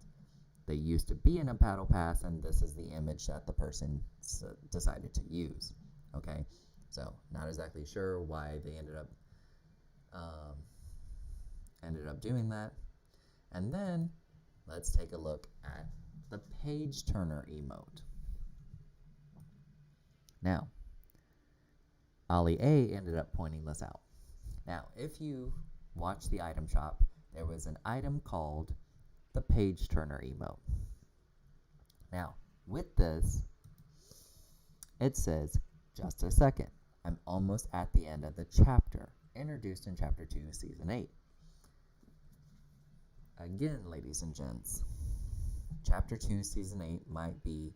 they used to be in a Battle Pass, and this is the image that the person decided to use. Okay? So, not exactly sure why they ended up doing that. And then, let's take a look at the page turner emote. Now, Ollie A ended up pointing this out. Now, if you watch the item shop, there was an item called the page turner emote. Now, with this, it says, just a second, I'm almost at the end of the chapter, introduced in Chapter 2, Season 8. Again, ladies and gents, Chapter 2, Season 8 might be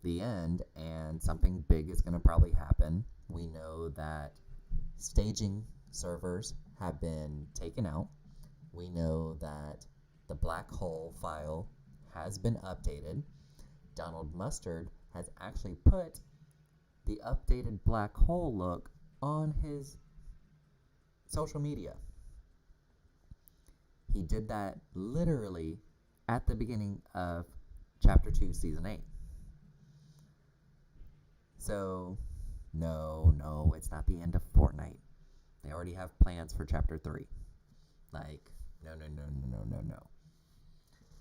the end, and something big is going to probably happen. We know that staging servers have been taken out. We know that the black hole file has been updated. Donald Mustard has actually put the updated black hole look on his social media. He did that literally at the beginning of Chapter 2, Season 8. So, no, it's not the end of Fortnite. They already have plans for Chapter 3. Like, no.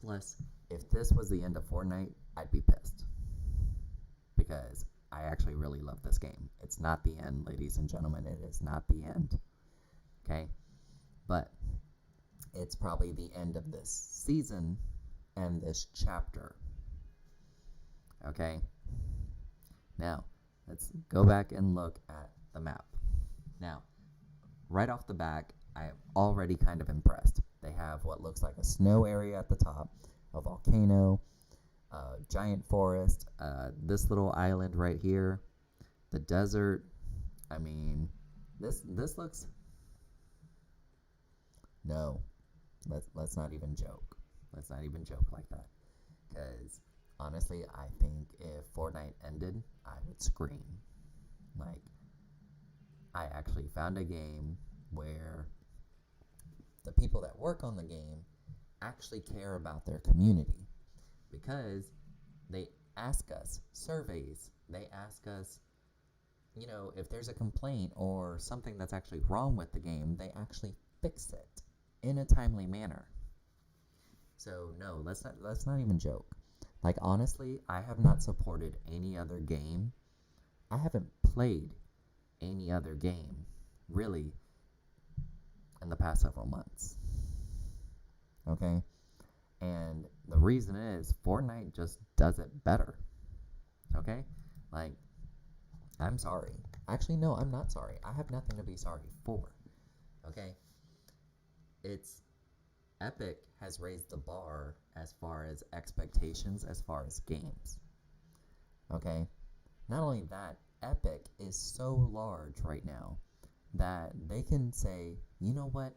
Plus, if this was the end of Fortnite, I'd be pissed. Because I actually really love this game. It's not the end, ladies and gentlemen. It is not the end. Okay? But it's probably the end of this season and this chapter. Okay? Now, let's go back and look at the map. Now, right off the back, I am already kind of impressed. They have what looks like a snow area at the top, a volcano, a giant forest, this little island right here, the desert. I mean, this looks... No, let's not even joke. Let's not even joke like that. Because, honestly, I think if Fortnite ended, I would scream. Like, I actually found a game where the people that work on the game actually care about their community. Because they ask us surveys. They ask us, you know, if there's a complaint or something that's actually wrong with the game, they actually fix it in a timely manner. So no, let's not even joke. Like, honestly, I have not supported any other game. I haven't played any other game, really, in the past several months. Okay? And the reason is Fortnite just does it better. Okay? Like, I'm sorry. Actually, no, I'm not sorry. I have nothing to be sorry for. Okay? It's Epic has raised the bar as far as expectations, as far as games. Okay? Not only that, Epic is so large right now that they can say, you know what?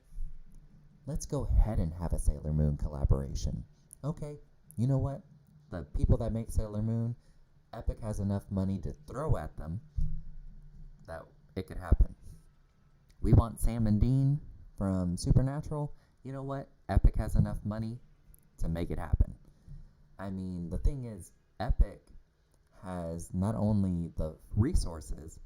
Let's go ahead and have a Sailor Moon collaboration. Okay, you know what? The people that make Sailor Moon, Epic has enough money to throw at them that it could happen. We want Sam and Dean from Supernatural. You know what? Epic has enough money to make it happen. I mean, the thing is, Epic has not only the resources,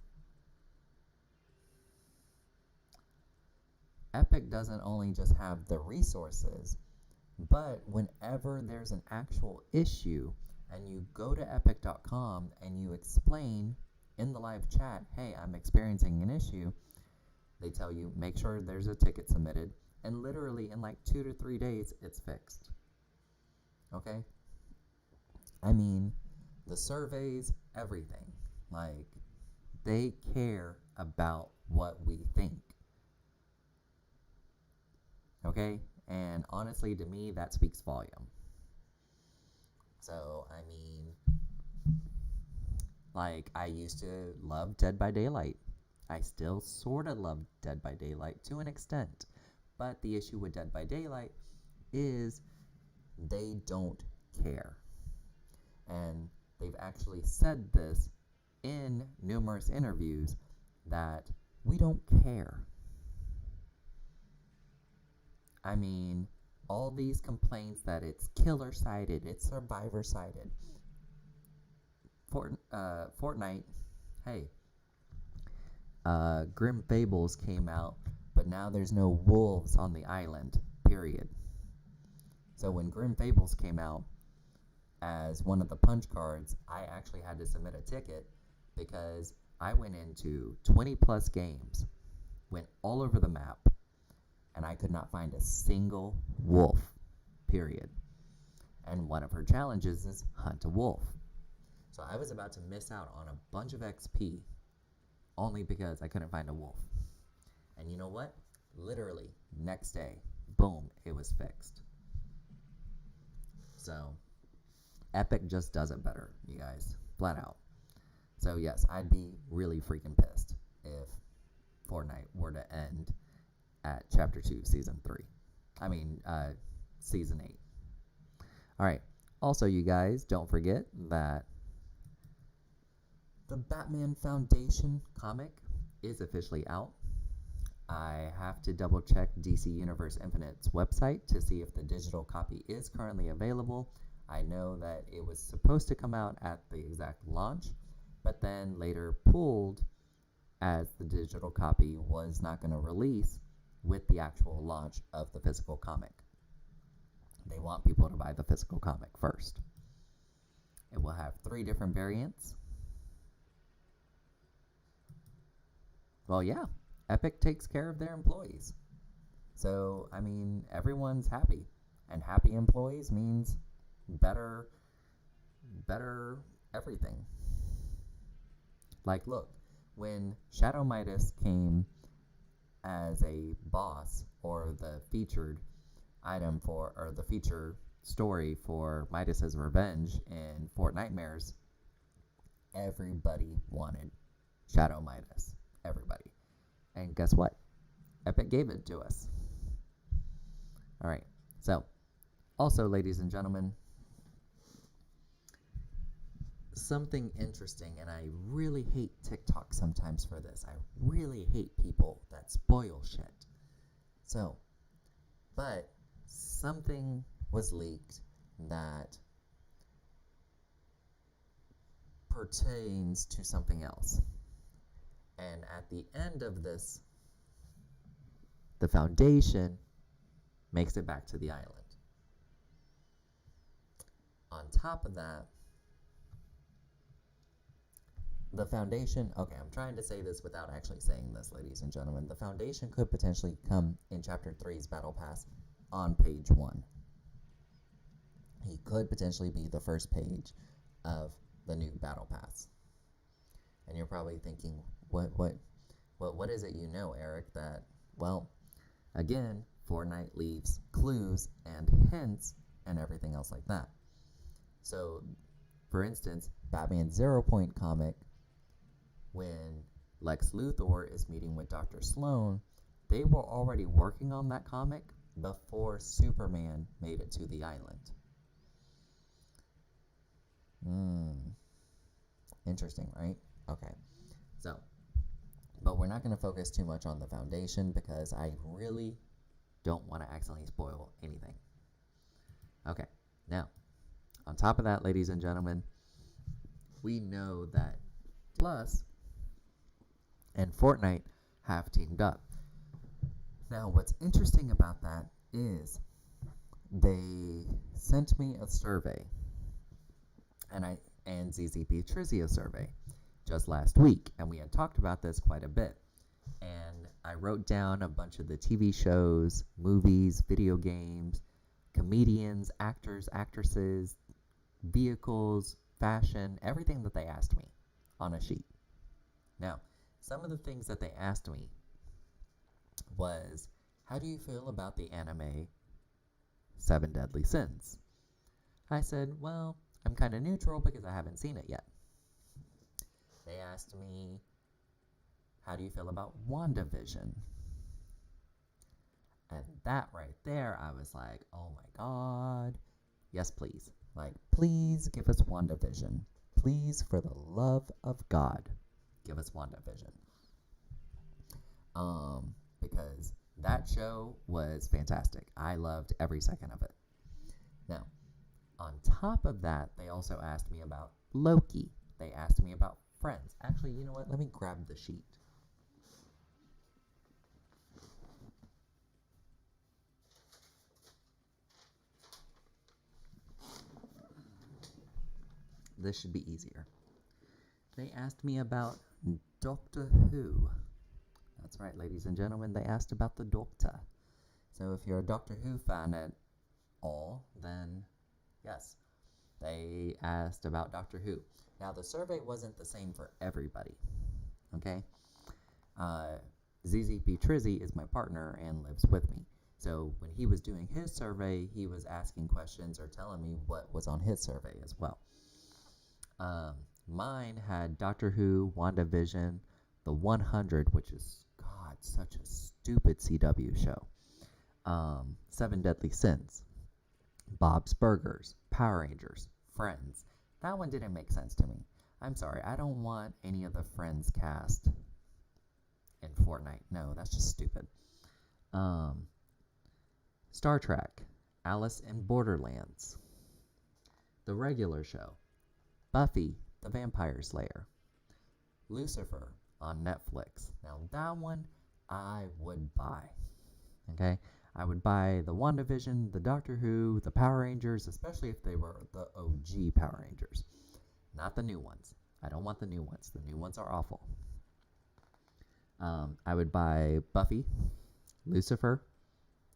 Epic doesn't only just have the resources, but whenever there's an actual issue and you go to epic.com and you explain in the live chat, hey, I'm experiencing an issue, they tell you, make sure there's a ticket submitted, and literally in like 2 to 3 days, it's fixed. Okay? I mean, the surveys, everything. Like, they care about what we think. Okay? And honestly, to me, that speaks volume. So, I mean, like, I used to love Dead by Daylight. I still sort of love Dead by Daylight to an extent. But the issue with Dead by Daylight is they don't care. And they've actually said this in numerous interviews that we don't care. I mean, all these complaints that it's killer-sided, it's survivor-sided. Fortnite, hey, Grim Fables came out, but now there's no wolves on the island, period. So when Grim Fables came out as one of the punch cards, I actually had to submit a ticket because I went into 20 plus games, went all over the map, and I could not find a single wolf, period. And one of her challenges is hunt a wolf. So I was about to miss out on a bunch of XP only because I couldn't find a wolf. And you know what? Literally, next day, boom, it was fixed. So, Epic just does it better, you guys. Flat out. So yes, I'd be really freaking pissed if Fortnite were to end at Chapter 2, Season 3. Season 8. Alright, also you guys, don't forget that the Batman Foundation comic is officially out. I have to double check DC Universe Infinite's website to see if the digital copy is currently available. I know that it was supposed to come out at the exact launch, but then later pulled as the digital copy was not going to release with the actual launch of the physical comic. They want people to buy the physical comic first. It will have 3 different variants. Well, yeah, Epic takes care of their employees. So, I mean, everyone's happy. And happy employees means better everything. Like, look, when Shadow Midas came as a boss or the featured item for, or the feature story for Midas's Revenge in Fortnite-Mares, everybody wanted Shadow Midas. Everybody. And guess what? Epic gave it to us. Alright, so, also, ladies and gentlemen, something interesting, and I really hate TikTok sometimes for this. I really hate people that spoil shit. So, but something was leaked that pertains to something else. And at the end of this, the Foundation makes it back to the island. On top of that, the Foundation, okay, I'm trying to say this without actually saying this, ladies and gentlemen. The Foundation could potentially come in Chapter 3's Battle Pass on page 1. He could potentially be the first page of the new Battle Pass. And you're probably thinking, what is it you know, Eric, that, well, again, Fortnite leaves clues and hints and everything else like that. So, for instance, Batman's 0 Point comic, when Lex Luthor is meeting with Dr. Sloan, they were already working on that comic before Superman made it to the island. Interesting, right? Okay. So, but we're not going to focus too much on the Foundation because I really don't want to accidentally spoil anything. Okay, now, on top of that, ladies and gentlemen, we know that Plus and Fortnite have teamed up. Now, what's interesting about that is they sent me a survey, and ZZP Trizzy a survey just last week, and we had talked about this quite a bit. And I wrote down a bunch of the TV shows, movies, video games, comedians, actors, actresses, vehicles, fashion, everything that they asked me on a sheet. Now, some of the things that they asked me was, how do you feel about the anime 7 Deadly Sins? I said, well, I'm kind of neutral because I haven't seen it yet. They asked me, how do you feel about WandaVision? And that right there, I was like, oh my god, yes please. Like, please give us WandaVision. Please, for the love of God, give us WandaVision. Because that show was fantastic. I loved every second of it. Now, on top of that, they also asked me about Loki. They asked me about Friends. Actually, you know what? Let me grab the sheet. This should be easier. They asked me about Doctor Who. That's right, ladies and gentlemen, they asked about the Doctor. So if you're a Doctor Who fan at all, then yes, they asked about Doctor Who. Now, the survey wasn't the same for everybody, okay? ZZP Trizzy is my partner and lives with me. So when he was doing his survey, he was asking questions or telling me what was on his survey as well. Mine had Doctor Who, WandaVision, The 100, which is, God, such a stupid CW show. 7 Deadly Sins, Bob's Burgers, Power Rangers, Friends. That one didn't make sense to me. I'm sorry, I don't want any of the Friends cast in Fortnite. No, that's just stupid. Star Trek, Alice in Borderlands, The Regular Show, Buffy the Vampire Slayer, Lucifer on Netflix. Now that one I would buy. Okay? I would buy the WandaVision, the Doctor Who, the Power Rangers, especially if they were the OG Power Rangers. Not the new ones. I don't want the new ones. The new ones are awful. I would buy Buffy, Lucifer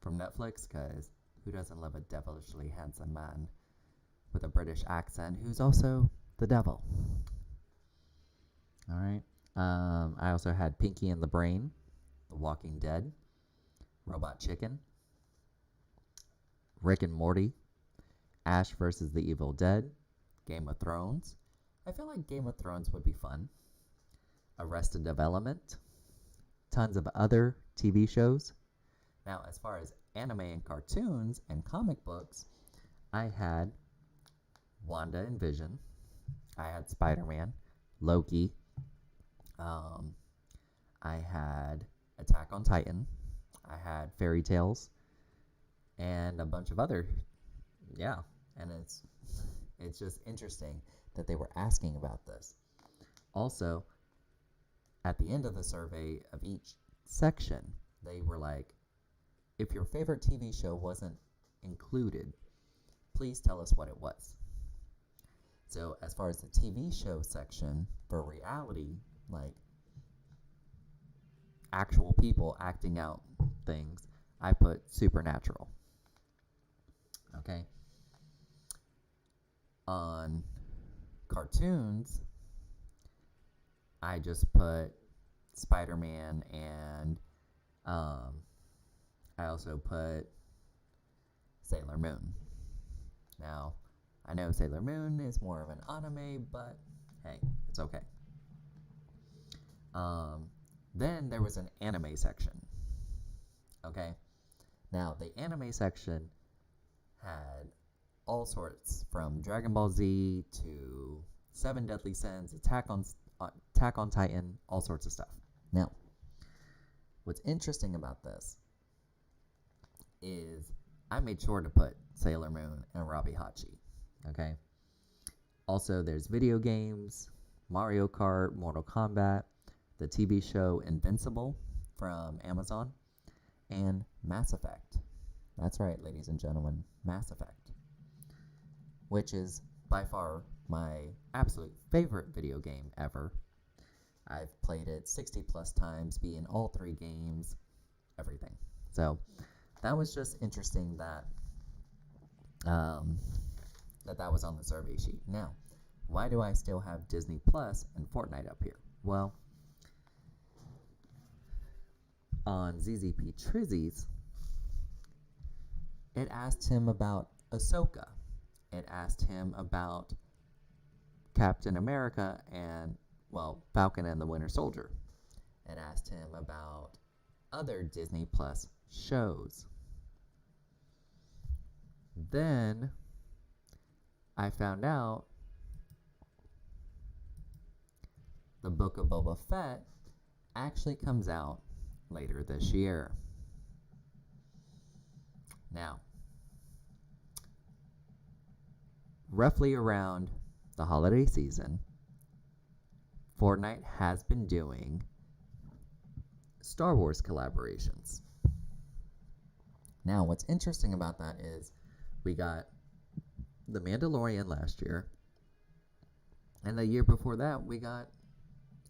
from Netflix, because who doesn't love a devilishly handsome man with a British accent who's also the devil? All right. I also had Pinky and the Brain, The Walking Dead, Robot Chicken, Rick and Morty, Ash versus the Evil Dead, Game of Thrones. I feel like Game of Thrones would be fun. Arrested Development, tons of other TV shows. Now, as far as anime and cartoons and comic books, I had Wanda and Vision. I had Spider-Man, Loki. I had Attack on Titan. I had Fairy Tales, and a bunch of other, yeah. And it's just interesting that they were asking about this. Also, at the end of the survey of each section, they were like, if your favorite TV show wasn't included, please tell us what it was. So as far as the TV show section for reality, like actual people acting out things, I put Supernatural. Okay. On cartoons, I just put Spider-Man, and I also put Sailor Moon. Now, I know Sailor Moon is more of an anime, but hey, it's okay. Then there was an anime section. Okay? Now, the anime section had all sorts, from Dragon Ball Z to Seven Deadly Sins, Attack on Titan, all sorts of stuff. Now, what's interesting about this is I made sure to put Sailor Moon and Robbie Hachi. Okay? Also, there's video games, Mario Kart, Mortal Kombat, the TV show Invincible from Amazon, and Mass Effect. That's right, ladies and gentlemen, Mass Effect, which is by far my absolute favorite video game ever. I've played it 60 plus times, beat in all 3 games, everything. So that was just interesting that that was on the survey sheet. Now, why do I still have Disney Plus and Fortnite up here? Well, on ZZP Trizzy's, it asked him about Ahsoka. It asked him about Captain America and, well, Falcon and the Winter Soldier. It asked him about other Disney Plus shows. Then I found out the Book of Boba Fett actually comes out later this year. Now, roughly around the holiday season, Fortnite has been doing Star Wars collaborations. Now, what's interesting about that is we got The Mandalorian last year, and the year before that we got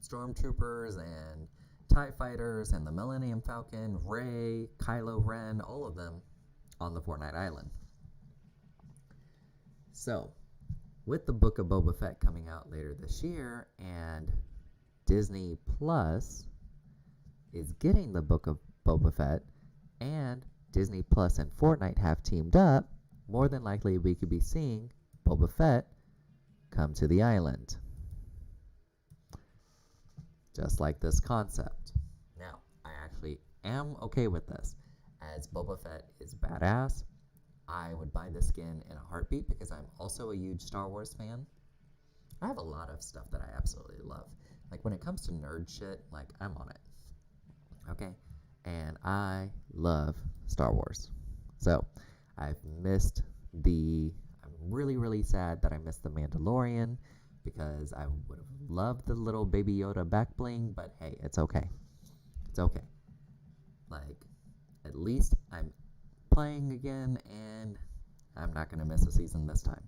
Stormtroopers and TIE Fighters and the Millennium Falcon, Rey, Kylo Ren, all of them on the Fortnite Island. So, with the Book of Boba Fett coming out later this year, and Disney Plus is getting the Book of Boba Fett, and Disney Plus and Fortnite have teamed up, more than likely we could be seeing Boba Fett come to the island. Just like this concept. Now, I actually am okay with this, as Boba Fett is badass. I would buy the skin in a heartbeat because I'm also a huge Star Wars fan. I have a lot of stuff that I absolutely love. Like, when it comes to nerd shit, like, I'm on it. Okay, and I love Star Wars. So I've missed I'm really sad that I missed the Mandalorian because I would have loved the little Baby Yoda back bling, but hey, it's okay. It's okay. Like, at least I'm playing again and I'm not going to miss a season this time.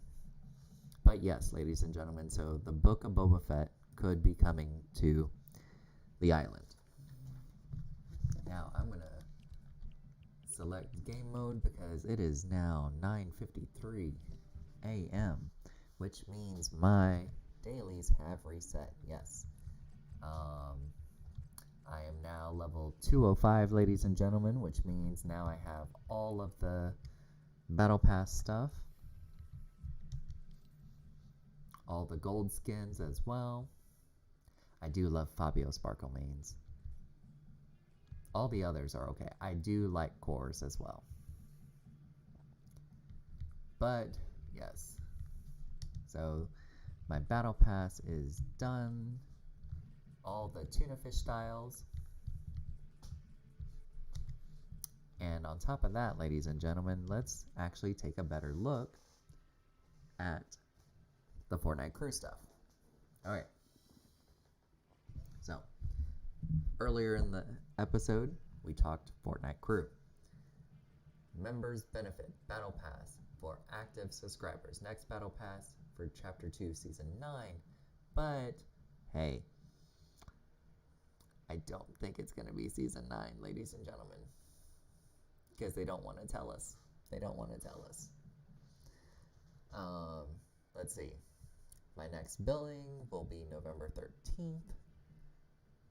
But yes, ladies and gentlemen, so the Book of Boba Fett could be coming to the island. Now I'm going to select game mode because it is now 9:53 a.m., which means my dailies have reset. Yes. I am now level 205, ladies and gentlemen, which means now I have all of the Battle Pass stuff. All the gold skins as well. I do love Fabio Sparkle mains. All the others are okay. I do like cores as well. But, yes. So, my Battle Pass is done. All the tuna fish styles. And on top of that, ladies and gentlemen, let's actually take a better look at the Fortnite crew stuff. Alright. So, earlier in the episode, we talked Fortnite crew. Members benefit Battle Pass for active subscribers. Next Battle Pass for Chapter 2, Season 9. But, hey, I don't think it's going to be Season 9, ladies and gentlemen. Because they don't want to tell us. They don't want to tell us. Let's see. My next billing will be November 13th.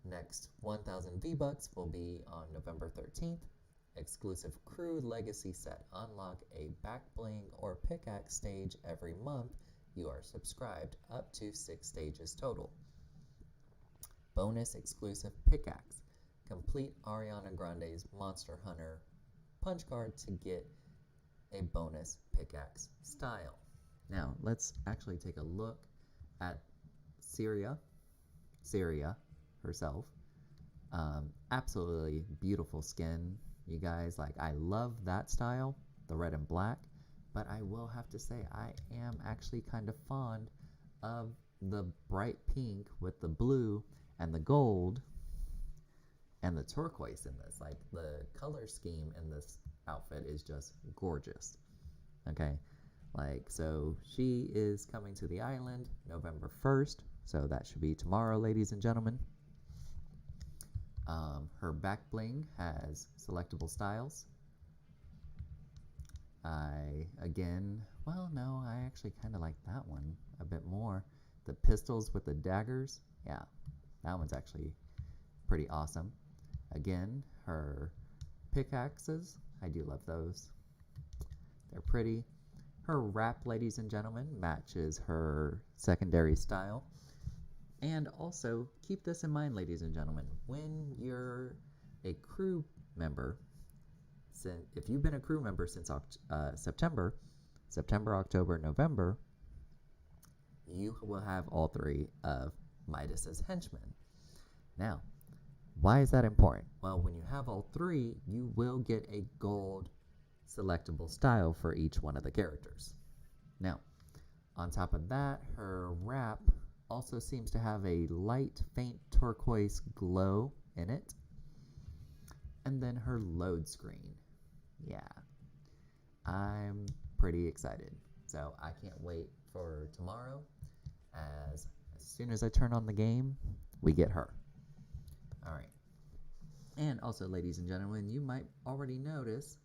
Next 1,000 V-Bucks will be on November 13th. Exclusive crew legacy set. Unlock a back bling or pickaxe stage every month you are subscribed, up to 6 stages total. Bonus exclusive pickaxe. Complete Ariana Grande's Monster Hunter punch card to get a bonus pickaxe style. Now, let's actually take a look at Syria herself. Absolutely beautiful skin, you guys. Like, I love that style, the red and black, but I will have to say I am actually kind of fond of the bright pink with the blue and the gold and the turquoise in this. Like, the color scheme in this outfit is just gorgeous. Okay, like, so she is coming to the island November 1st, so that should be tomorrow, ladies and gentlemen. Her back bling has selectable styles. I actually kind of like that one a bit more. The pistols with the daggers, yeah, that one's actually pretty awesome. Again, her pickaxes, I do love those. They're pretty. Her wrap, ladies and gentlemen, matches her secondary style. And also, keep this in mind, ladies and gentlemen, when you're a crew member, if you've been a crew member since September, October, November, you will have all 3 of Midas's henchmen. Now, why is that important? Well, when you have all 3, you will get a gold selectable style for each one of the characters. Now, on top of that, her wrap also seems to have a light, faint turquoise glow in it. And then her load screen. Yeah, I'm pretty excited. So I can't wait for tomorrow. As soon as I turn on the game, we get her. Alright. And also, ladies and gentlemen, you might already notice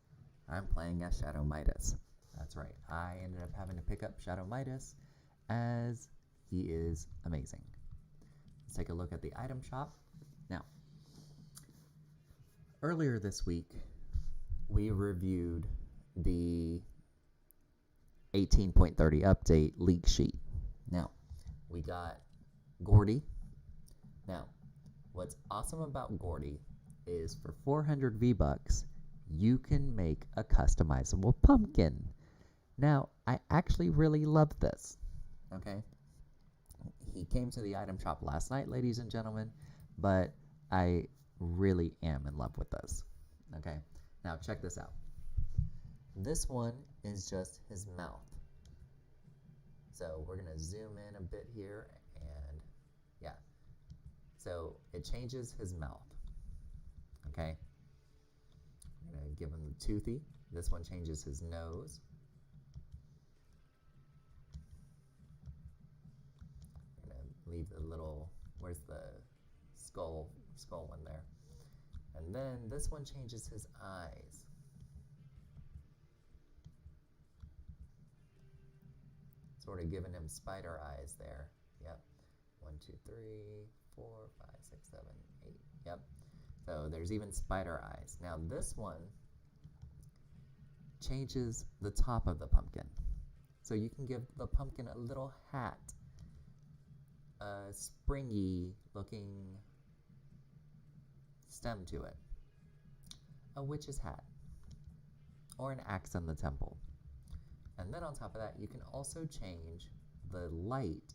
I'm playing as Shadow Midas. That's right. I ended up having to pick up Shadow Midas as he is amazing. Let's take a look at the item shop. Now, earlier this week, we reviewed the 18.30 update leak sheet. Now, we got Gordy. Now, what's awesome about Gordy is for 400 V-Bucks, you can make a customizable pumpkin. Now, I actually really love this. Okay? He came to the item shop last night, ladies and gentlemen, but I really am in love with this. Okay, now check this out. This one is just his mouth. So we're gonna zoom in a bit here, and yeah. So it changes his mouth. Okay. I'm gonna give him the toothy. This one changes his nose. I'm gonna leave the little, where's the skull one there. And then this one changes his eyes. Sort of giving him spider eyes there. Yep. 1, 2, 3, 4, 5, 6, 7, 8. Yep. So there's even spider eyes. Now this one changes the top of the pumpkin. So you can give the pumpkin a little hat, a springy looking stem to it, a witch's hat, or an axe in the temple. And then on top of that, you can also change the light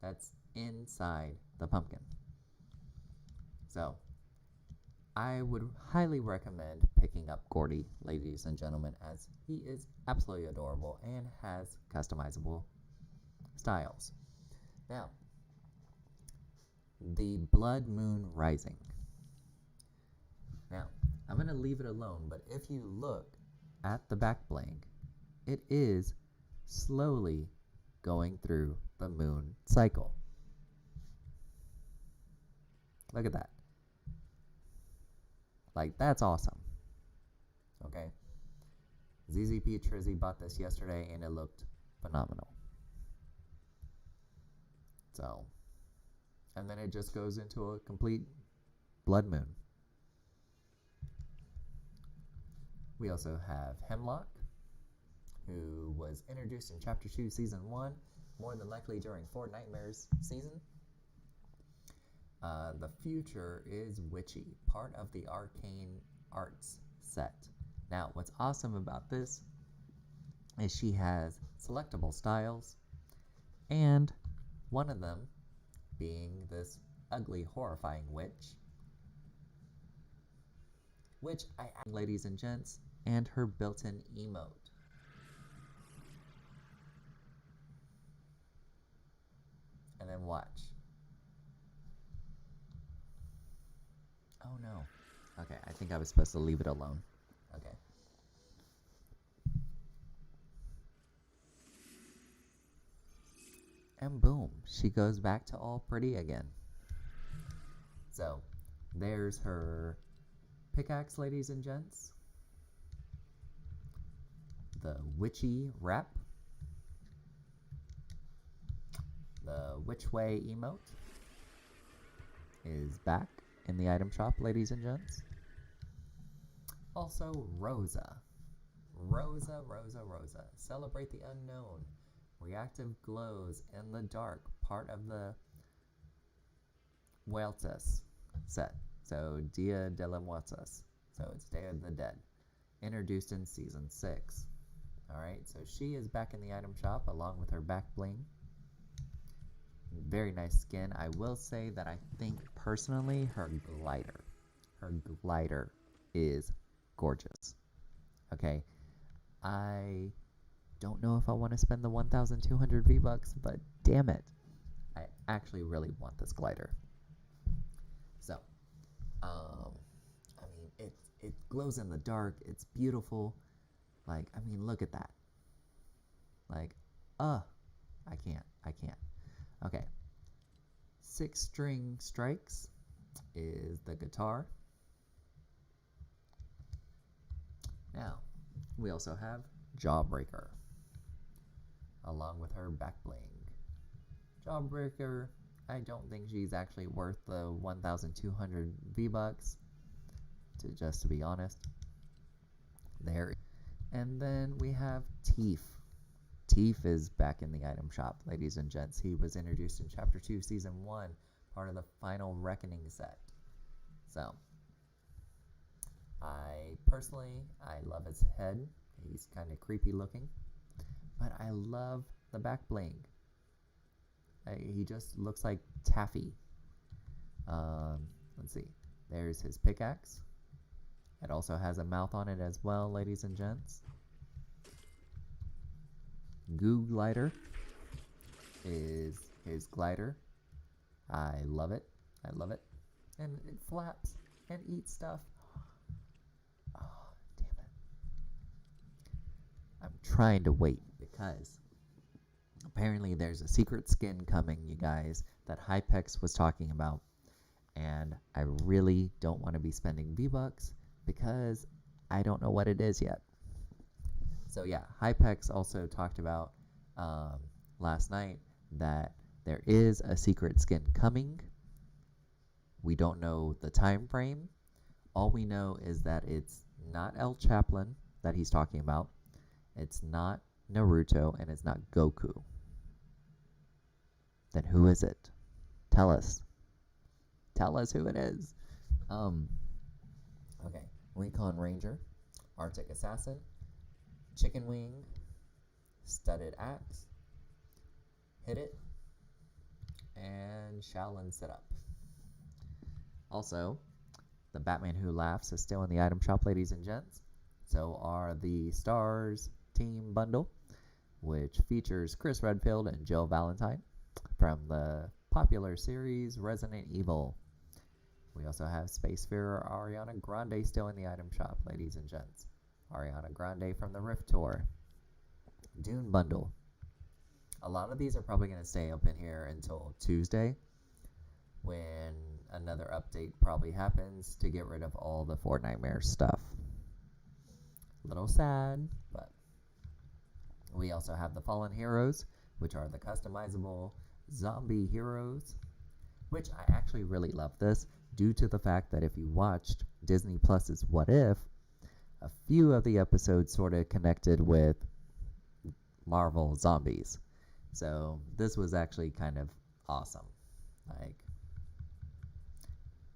that's inside the pumpkin. So I would highly recommend picking up Gordy, ladies and gentlemen, as he is absolutely adorable and has customizable styles. Now, the Blood Moon Rising. Now, I'm going to leave it alone, but if you look at the back bling, it is slowly going through the moon cycle. Look at that. Like, that's awesome. Okay. ZZP Trizzy bought this yesterday and it looked phenomenal. So, and then it just goes into a complete blood moon. We also have Hemlock, who was introduced in Chapter 2, Season 1, more than likely during Fortnite-Mares season. The future is witchy, part of the Arcane Arts set. Now, what's awesome about this is she has selectable styles, and one of them being this ugly, horrifying witch, which I add, ladies and gents, and her built-in emote. And then watch. Oh no. Okay, I think I was supposed to leave it alone. Okay. And boom, she goes back to all pretty again. So, there's her pickaxe, ladies and gents. The witchy wrap. The Which Way emote is back in the item shop, ladies and gents. Also, Rosa. Rosa. Celebrate the unknown. Reactive glows in the dark. Part of the Muertes set. So, Dia de los Muertos. So, it's Day of the Dead. Introduced in Season 6. Alright, so she is back in the item shop along with her back bling. Very nice skin. I will say that I think personally her glider is gorgeous. Okay, I don't know if I want to spend the 1,200 V-Bucks, but damn it, I actually really want this glider. So, I mean, it glows in the dark. It's beautiful. Like, I mean, look at that. Like, I can't. Okay. 6-string strikes is the guitar. Now, we also have Jawbreaker, along with her back bling. Jawbreaker, I don't think she's actually worth the 1,200 V-Bucks, just to be honest. There. And then we have Teef. Teef is back in the item shop, ladies and gents. He was introduced in Chapter 2, Season 1, part of the Final Reckoning set. So, I love his head. He's kind of creepy looking. But I love the back bling. He just looks like taffy. Let's see. There's his pickaxe. It also has a mouth on it as well, ladies and gents. Goo Glider is his glider. I love it. I love it. And it flaps and eats stuff. Oh, damn it. I'm trying to wait because apparently there's a secret skin coming, you guys, that Hypex was talking about. And I really don't want to be spending V-Bucks because I don't know what it is yet. So yeah, Hypex also talked about last night that there is a secret skin coming. We don't know the time frame. All we know is that it's not El Chaplin that he's talking about. It's not Naruto, and it's not Goku. Then who is it? Tell us. Tell us who it is. Okay. Recon Ranger, Arctic Assassin, Chicken Wing, Studded Axe, Hit It, and Shaolin Sit Up. Also, the Batman Who Laughs is still in the item shop, ladies and gents. So are the Stars Team Bundle, which features Chris Redfield and Jill Valentine from the popular series Resident Evil. We also have Spacefarer Ariana Grande still in the item shop, ladies and gents. Ariana Grande from the Rift Tour. Dune Bundle. A lot of these are probably going to stay up in here until Tuesday, when another update probably happens to get rid of all the Fortnite-Mare stuff. A little sad, but we also have the Fallen Heroes, which are the customizable zombie heroes, which I actually really love this due to the fact that if you watched Disney Plus's What If, a few of the episodes sort of connected with Marvel zombies. So this was actually kind of awesome. Like,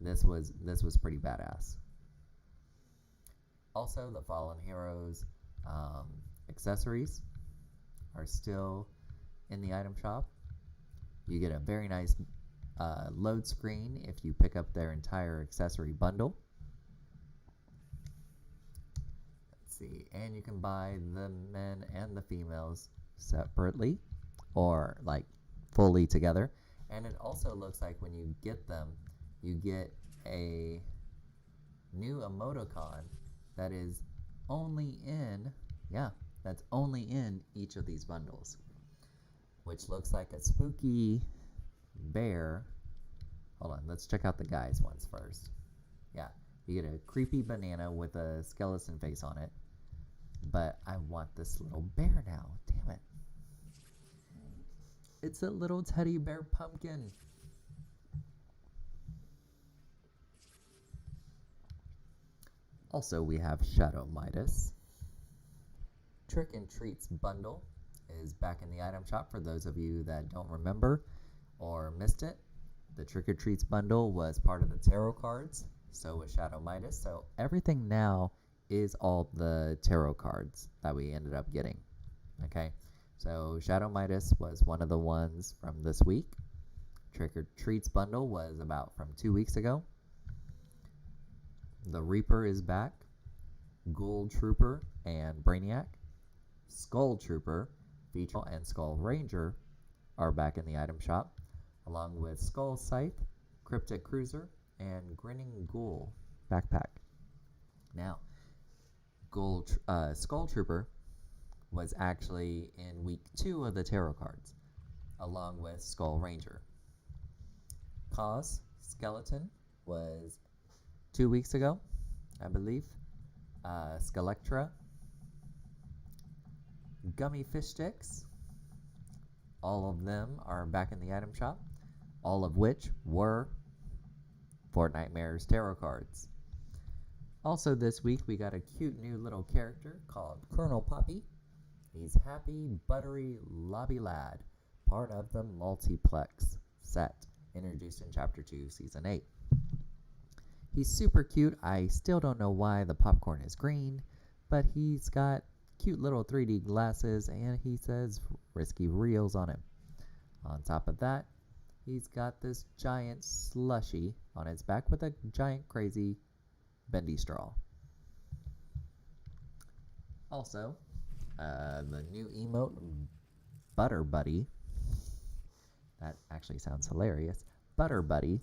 this was pretty badass. Also, the Fallen Heroes accessories are still in the item shop. You get a very nice load screen if you pick up their entire accessory bundle. Let's see, and you can buy the men and the females separately or like fully together. And it also looks like when you get them, you get a new emoticon that is only in, that's only in each of these bundles, which looks like a spooky bear. Hold on, let's check out the guys ones first. Yeah, you get a creepy banana with a skeleton face on it, but I want this little bear now. Damn it. It's a little teddy bear pumpkin. Also, we have Shadow Midas. Trick and Treats bundle is back in the item shop for those of you that don't remember or missed it. The Trick or Treats bundle was part of the tarot cards, so was Shadow Midas. So everything now is all the tarot cards that we ended up getting. Okay, so Shadow Midas was one of the ones from this week. Trick or Treats bundle was about from 2 weeks ago. The Reaper is back. Ghoul Trooper and Brainiac. Skull Trooper, Feature, and Skull Ranger are back in the item shop, along with Skull Scythe, Cryptic Cruiser, and Grinning Ghoul backpack. Now, Skull Trooper was actually in week 2 of the tarot cards, along with Skull Ranger. Cause Skeleton was 2 weeks ago, I believe. Skelectra, Gummy Fish Sticks, all of them are back in the item shop, all of which were Fortnite-Mare's tarot cards. Also this week we got a cute new little character called Colonel Poppy. He's happy, buttery, lobby lad, part of the multiplex set introduced in Chapter 2, Season 8. He's super cute. I still don't know why the popcorn is green, but he's got cute little 3D glasses and he says risky reels on him. On top of that, He's got this giant slushy on his back with a giant crazy bendy straw. Also, the new emote, Butter Buddy, that actually sounds hilarious, Butter Buddy,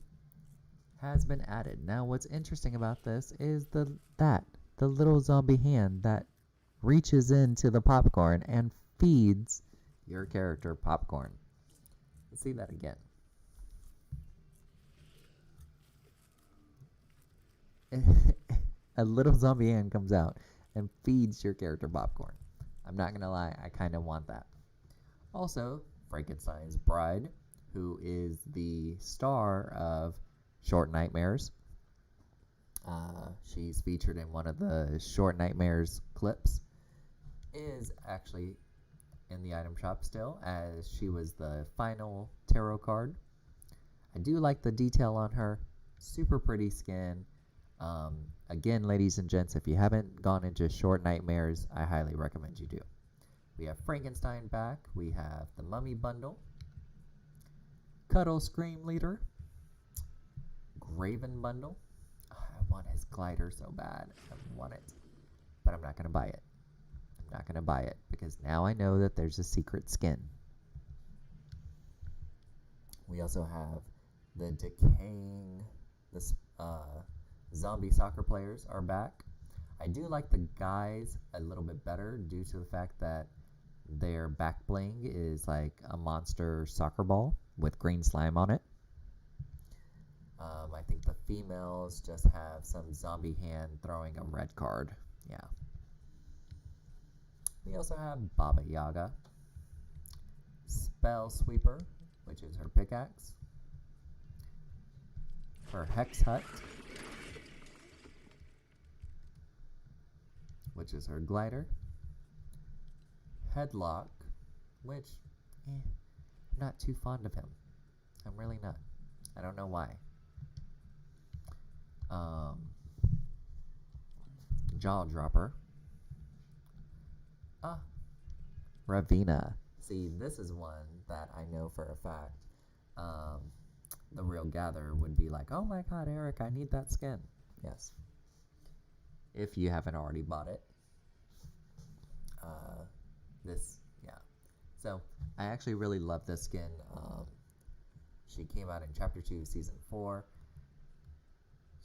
has been added. Now, what's interesting about this is the little zombie hand that reaches into the popcorn and feeds your character popcorn. Let's see that again. A little zombie hand comes out and feeds your character popcorn. I'm not gonna lie, I kind of want that. Also, Frankenstein's bride, who is the star of Short Nightmares. She's featured in one of the Short Nightmares clips, is actually in the item shop still, as she was the final tarot card. I do like the detail on her. Super pretty skin. Again, ladies and gents, if you haven't gone into Short Nightmares, I highly recommend you do. We have Frankenstein back. We have the Mummy Bundle, Cuddle Scream Leader, Graven Bundle. I want his glider so bad. I want it, but I'm not going to buy it. I'm not going to buy it because now I know that there's a secret skin. We also have the decaying, zombie soccer players are back. I do like the guys a little bit better due to the fact that their back bling is like a monster soccer ball with green slime on it. I think the females just have some zombie hand throwing a red card. Yeah. We also have Baba Yaga, Spell Sweeper, which is her pickaxe, her Hex Hut, which is her glider, Headlock, which, I'm not too fond of him. I'm really not. I don't know why. Jaw Dropper. Ravina. See, this is one that I know for a fact the real gatherer would be like, oh my god, Eric, I need that skin. Yes. If you haven't already bought it. Yeah. So, I actually really love this skin. She came out in Chapter 2, Season 4.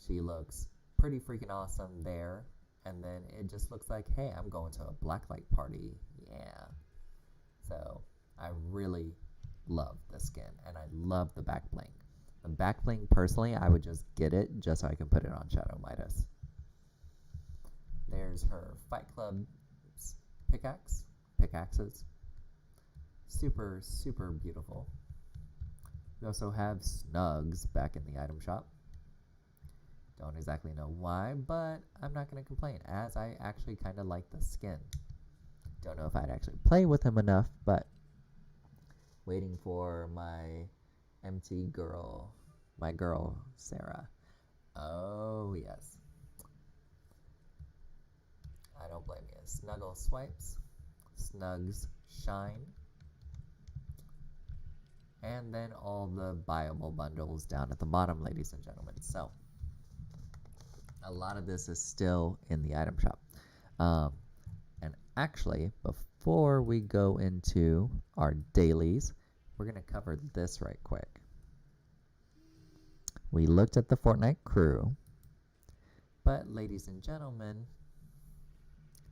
She looks pretty freaking awesome there. And then it just looks like, hey, I'm going to a blacklight party. Yeah. So, I really love the skin. And I love the back bling. The back bling, personally, I would just get it just so I can put it on Shadow Midas. There's her Fight Club pickaxes. Super, super beautiful. We also have Snugs back in the item shop. Don't exactly know why, but I'm not going to complain, as I actually kind of like the skin. Don't know if I'd actually play with him enough, but waiting for my MT girl, my girl, Sarah. Oh, yes. I don't blame you. Snuggle Swipes, Snugs Shine, and then all the buyable bundles down at the bottom, ladies and gentlemen. So, a lot of this is still in the item shop. And actually, before we go into our dailies, we're going to cover this right quick. We looked at the Fortnite crew, but ladies and gentlemen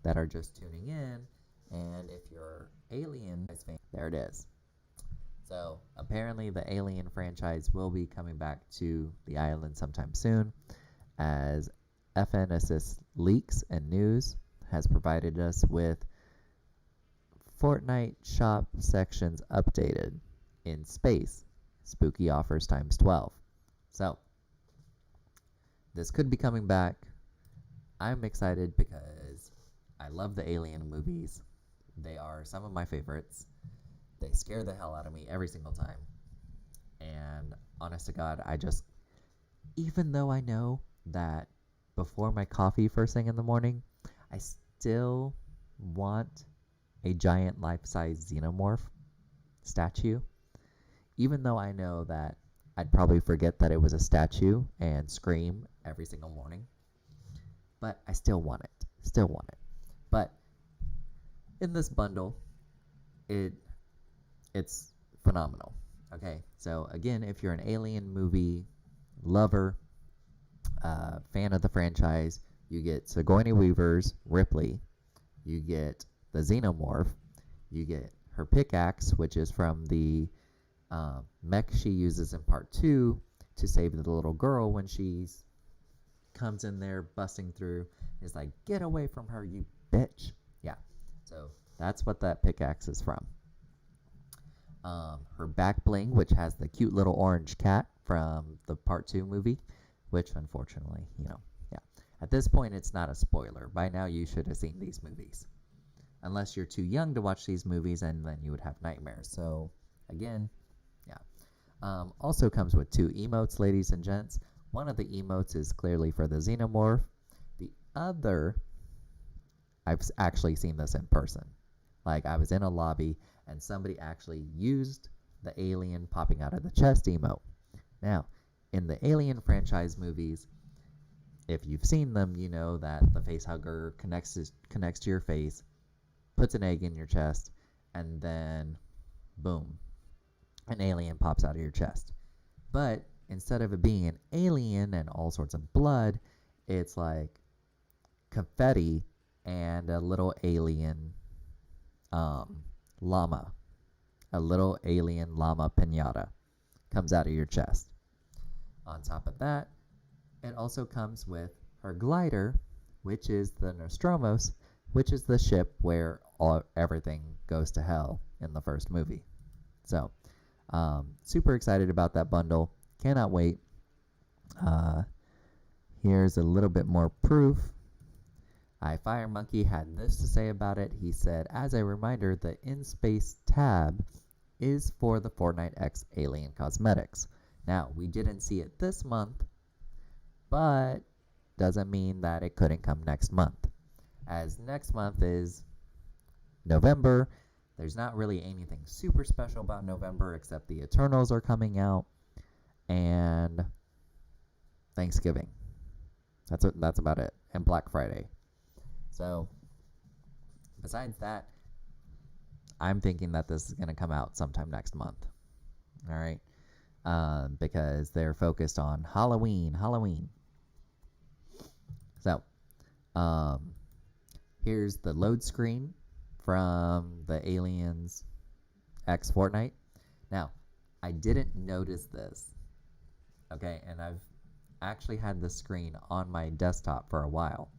that are just tuning in, and if you're Alien fan, there it is. So apparently the Alien franchise will be coming back to the island sometime soon, as FN Assist Leaks and News has provided us with Fortnite shop sections updated in space, spooky offers times 12. So this could be coming back. I'm excited because I love the Alien movies. They are some of my favorites. They scare the hell out of me every single time. And honest to God, even though I know that before my coffee first thing in the morning, I still want a giant life-size xenomorph statue. even though I know that I'd probably forget that it was a statue and scream every single morning, but I still want it. Still want it. But in this bundle, it's phenomenal. Okay, so again, if you're an Alien movie lover, fan of the franchise, you get Sigourney Weaver's Ripley, you get the Xenomorph, you get her pickaxe, which is from the mech she uses in part 2 to save the little girl when she comes in there busting through. It's like, get away from her, you bitch. Yeah, so that's what that pickaxe is from. Her back bling, which has the cute little orange cat from the part 2 movie, which unfortunately, yeah. At this point, it's not a spoiler. By now, you should have seen these movies. Unless you're too young to watch these movies, and then you would have nightmares. So, again, yeah. Also comes with 2 emotes, ladies and gents. One of the emotes is clearly for the Xenomorph. The other, I've actually seen this in person. Like, I was in a lobby, and somebody actually used the alien popping out of the chest emote. Now, in the Alien franchise movies, if you've seen them, you know that the face hugger connects to your face, puts an egg in your chest, and then, boom, an alien pops out of your chest. But instead of it being an alien and all sorts of blood, it's like confetti and a little alien llama. A little alien llama pinata comes out of your chest. On top of that, it also comes with her glider, which is the Nostromo, which is the ship where everything goes to hell in the first movie. So, super excited about that bundle. Cannot wait. Here's a little bit more proof. Fire Monkey had this to say about it. He said, as a reminder, the in-space tab is for the Fortnite X Alien Cosmetics. Now, we didn't see it this month, but doesn't mean that it couldn't come next month. As next month is November, there's not really anything super special about November except the Eternals are coming out and Thanksgiving. That's about it. And Black Friday. So, besides that, I'm thinking that this is going to come out sometime next month. All right? Because they're focused on Halloween. So, here's the load screen from the Aliens X Fortnite. Now, I didn't notice this. Okay, and I've actually had the screen on my desktop for a while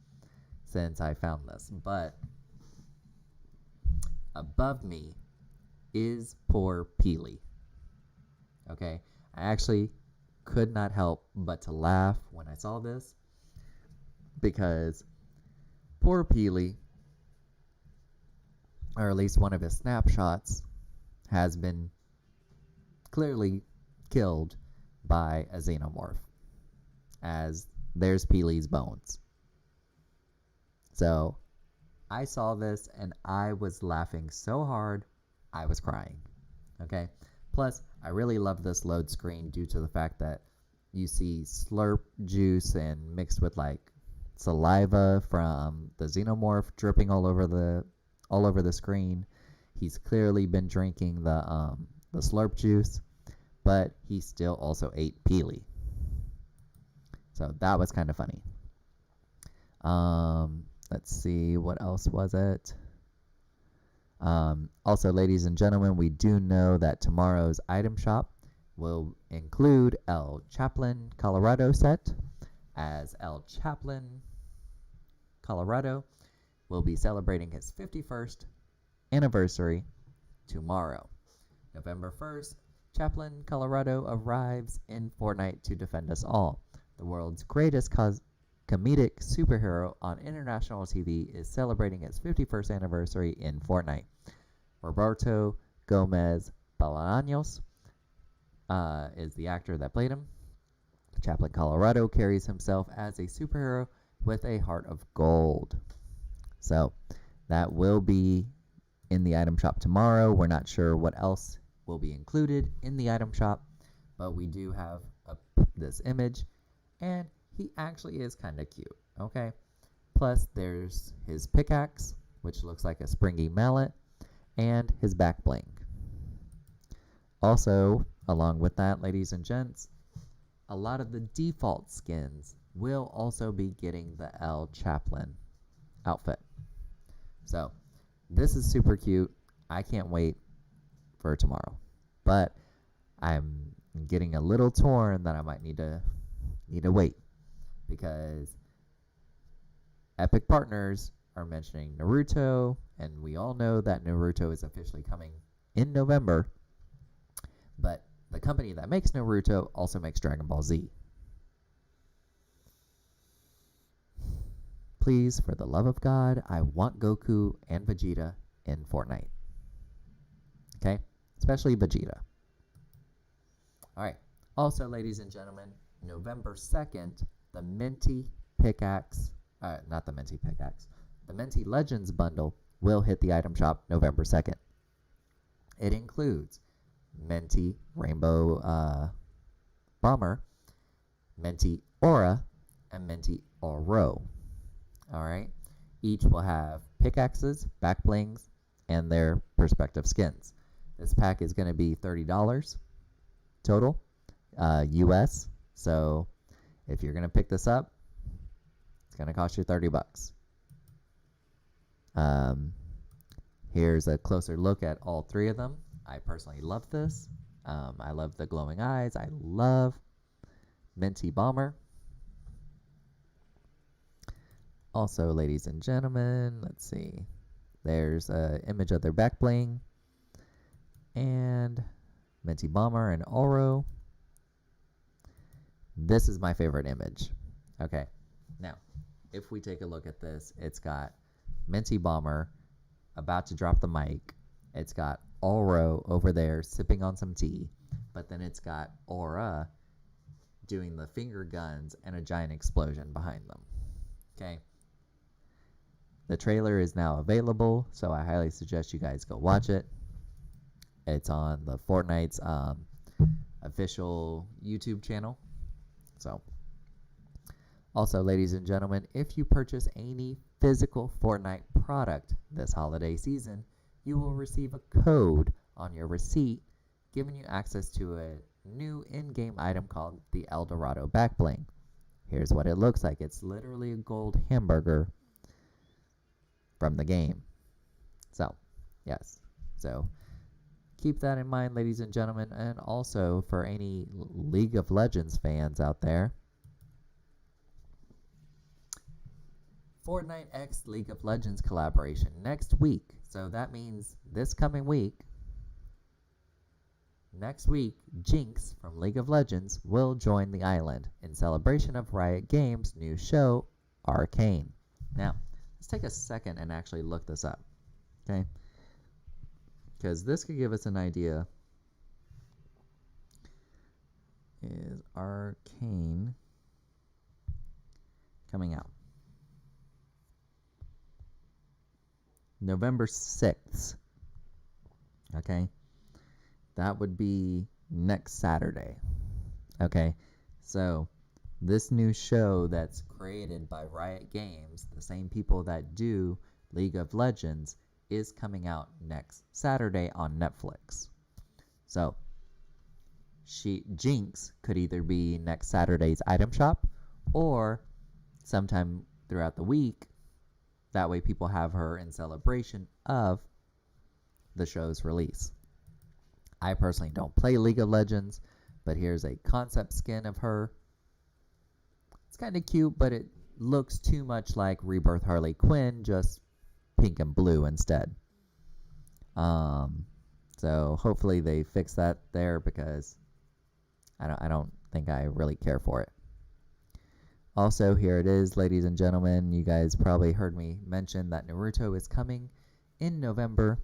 since I found this, but above me is poor Peely. Okay, I actually could not help but to laugh when I saw this because poor Peely, or at least one of his snapshots, has been clearly killed by a Xenomorph, as there's Peely's bones. So, I saw this and I was laughing so hard, I was crying. Okay? Plus, I really love this load screen due to the fact that you see slurp juice and mixed with like saliva from the Xenomorph dripping all over the screen. He's clearly been drinking the slurp juice, but he still also ate Peely. So that was kind of funny. Let's see, what else was it? Also, ladies and gentlemen, we do know that tomorrow's item shop will include El Chaplin Colorado set, as El Chaplin Colorado will be celebrating his 51st anniversary tomorrow. November 1st, Chaplin Colorado arrives in Fortnite to defend us all. The world's greatest comedic superhero on international TV is celebrating its 51st anniversary in Fortnite. Roberto Gomez Bolaños is the actor that played him. Chaplin Colorado carries himself as a superhero with a heart of gold. So that will be in the item shop tomorrow. We're not sure what else will be included in the item shop, but we do have this image, and he actually is kind of cute, okay? Plus, there's his pickaxe, which looks like a springy mallet, and his back bling. Also, along with that, ladies and gents, a lot of the default skins will also be getting the L Chaplain outfit. So, this is super cute. I can't wait for tomorrow. But I'm getting a little torn that I might need to wait, because Epic Partners are mentioning Naruto, and we all know that Naruto is officially coming in November. But the company that makes Naruto also makes Dragon Ball Z. Please, for the love of God, I want Goku and Vegeta in Fortnite. Okay? Especially Vegeta. Alright. Also, ladies and gentlemen, November 2nd, the Minty Pickaxe, not the Minty Pickaxe, the Minty Legends bundle will hit the item shop November 2nd. It includes Minty Rainbow Bomber, Minty Aura, and Minty Oro. Alright? Each will have pickaxes, back blings, and their respective skins. This pack is going to be $30 total, US. So if you're going to pick this up, it's going to cost you $30. Here's a closer look at all three of them. I personally love this. I love the glowing eyes. I love Minty Bomber. Also, ladies and gentlemen, let's see. There's an image of their back bling. And Minty Bomber and Oro. This is my favorite image. Okay, now, if we take a look at this, it's got Minty Bomber about to drop the mic. It's got Oro over there sipping on some tea. But then it's got Aura doing the finger guns and a giant explosion behind them. Okay. The trailer is now available, so I highly suggest you guys go watch it. It's on the Fortnite's official YouTube channel. So, also, ladies and gentlemen, if you purchase any physical Fortnite product this holiday season, you will receive a code on your receipt giving you access to a new in-game item called the El Dorado Back Bling. Here's what it looks like. It's literally a gold hamburger from the game. So, yes. So, keep that in mind, ladies and gentlemen. And also, for any League of Legends fans out there, Fortnite X League of Legends collaboration next week. So that means this coming week, next week, Jinx from League of Legends will join the island in celebration of Riot Games' new show, Arcane. Now, let's take a second and actually look this up, okay? Because this could give us an idea. Is Arcane coming out? November 6th. Okay? That would be next Saturday. Okay? So, this new show that's created by Riot Games, the same people that do League of Legends, is coming out next Saturday on Netflix. So, Jinx could either be next Saturday's item shop or sometime throughout the week. That way people have her in celebration of the show's release. I personally don't play League of Legends, but here's a concept skin of her. It's kind of cute, but it looks too much like Rebirth Harley Quinn, just pink and blue instead. So hopefully they fix that there, because I don't think I really care for it. Also, here it is, ladies and gentlemen. You guys probably heard me mention that Naruto is coming in November,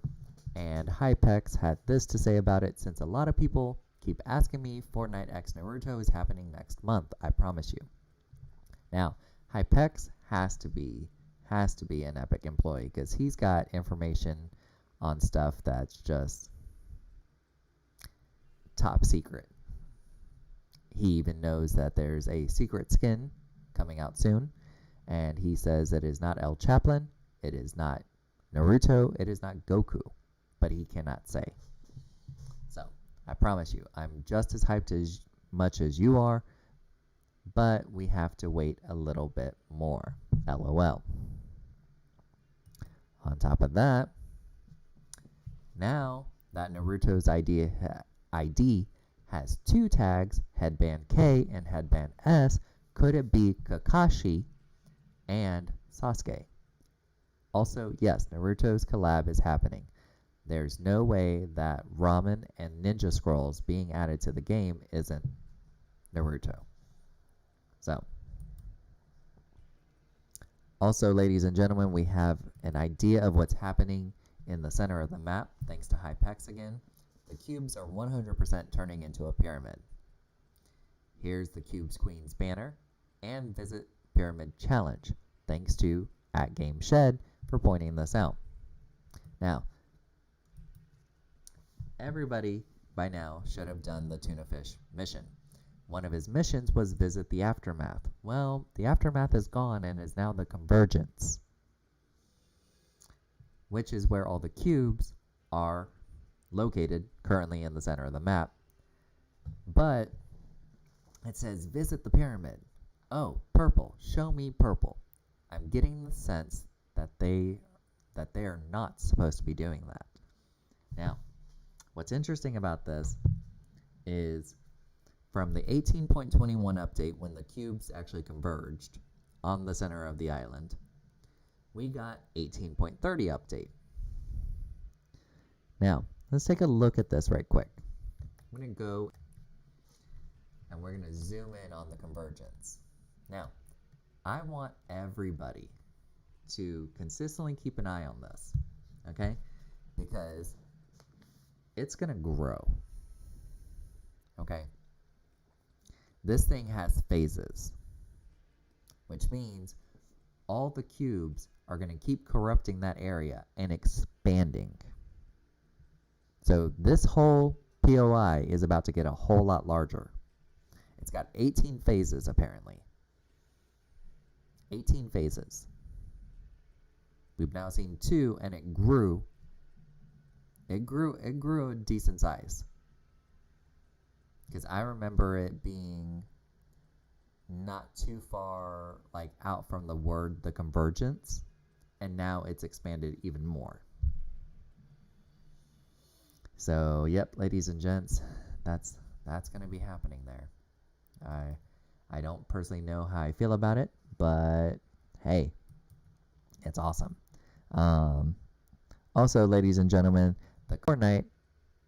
and Hypex had this to say about it, since a lot of people keep asking me. Fortnite X Naruto is happening next month, I promise you. Now, Hypex has to be an Epic employee, because he's got information on stuff that's just, top secret. He even knows that there's a secret skin coming out soon, and he says it is not El Chaplin, it is not Naruto, it is not Goku, but he cannot say. So, I promise you, I'm just as hyped as much as you are, but we have to wait a little bit more. LOL. On top of that, now that Naruto's ID has 2 tags, Headband K and Headband S, could it be Kakashi and Sasuke? Also, yes, Naruto's collab is happening. There's no way that ramen and ninja scrolls being added to the game isn't Naruto. So, also, ladies and gentlemen, we have an idea of what's happening in the center of the map, thanks to Hypex again. The cubes are 100% turning into a pyramid. Here's the Cubes Queen's banner, and visit Pyramid Challenge, thanks to @GameShed for pointing this out. Now, everybody by now should have done the Tuna Fish mission. One of his missions was visit the Aftermath. Well, the Aftermath is gone and is now the Convergence, which is where all the cubes are located, currently in the center of the map. But it says visit the pyramid. Oh, purple. Show me purple. I'm getting the sense that they are not supposed to be doing that. Now, what's interesting about this is from the 18.21 update, when the cubes actually converged on the center of the island, we got 18.30 update. Now, let's take a look at this right quick. I'm going to go and we're going to zoom in on the convergence. Now, I want everybody to consistently keep an eye on this, okay? Because it's going to grow, okay? This thing has phases, which means all the cubes are going to keep corrupting that area and expanding. So this whole POI is about to get a whole lot larger. It's got 18 phases, apparently. 18 phases. We've now seen 2, and it grew. It grew a decent size. Because I remember it being not too far out from the word the convergence, and now it's expanded even more. So, yep, ladies and gents, that's going to be happening there. I don't personally know how I feel about it, but hey, it's awesome. Also, ladies and gentlemen, the Fortnite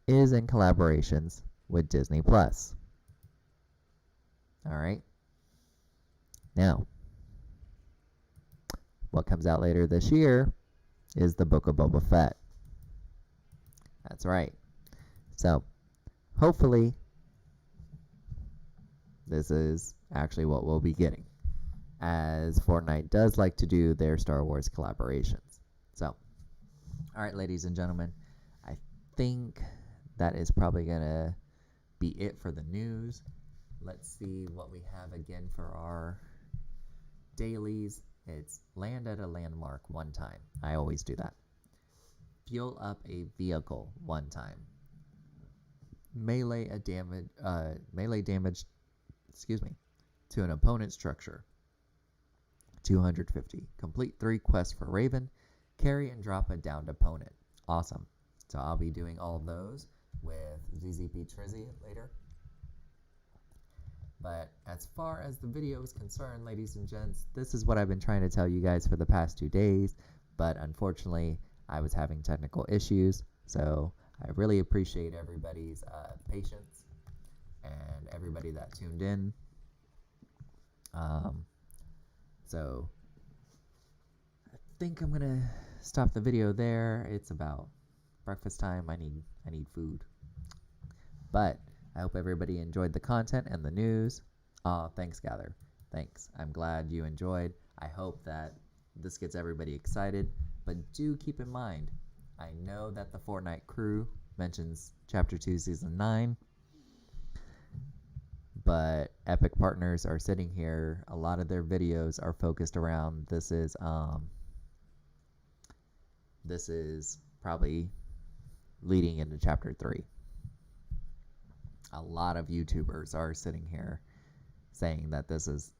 is in collaborations with Disney Plus. All right. Now, what comes out later this year is the Book of Boba Fett. That's right. So, hopefully, this is actually what we'll be getting, as Fortnite does like to do their Star Wars collaborations. So, all right, ladies and gentlemen, I think that is probably going to be it for the news. Let's see what we have again for our dailies. It's land at a landmark 1 time. I always do that. Fuel up a vehicle 1 time. Melee damage to an opponent's structure 250. Complete 3 quests for Raven. Carry and drop a downed opponent. Awesome. So I'll be doing all of those with ZZP Trizzy later. But as far as the video is concerned, ladies and gents, this is what I've been trying to tell you guys for the past 2 days. But unfortunately, I was having technical issues. So I really appreciate everybody's patience and everybody that tuned in. So I think I'm gonna stop the video there. It's about breakfast time. I need food. But I hope everybody enjoyed the content and the news. Thanks, Gather. Thanks. I'm glad you enjoyed. I hope that this gets everybody excited. But do keep in mind, I know that the Fortnite crew mentions Chapter 2, Season 9. but Epic partners are sitting here. A lot of their videos are focused around this is probably leading into chapter 3. A lot of YouTubers are sitting here saying that this is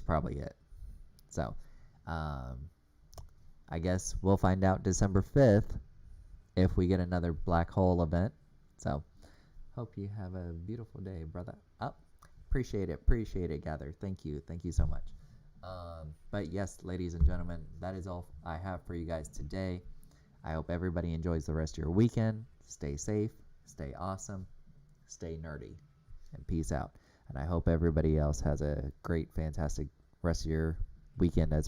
probably it. So, I guess we'll find out December 5th if we get another black hole event. So, hope you have a beautiful day, brother. Appreciate it, Gather. Thank you so much. But yes, ladies and gentlemen, that is all I have for you guys today. I hope everybody enjoys the rest of your weekend. Stay safe, stay awesome, stay nerdy, and peace out. And I hope everybody else has a great, fantastic rest of your weekend as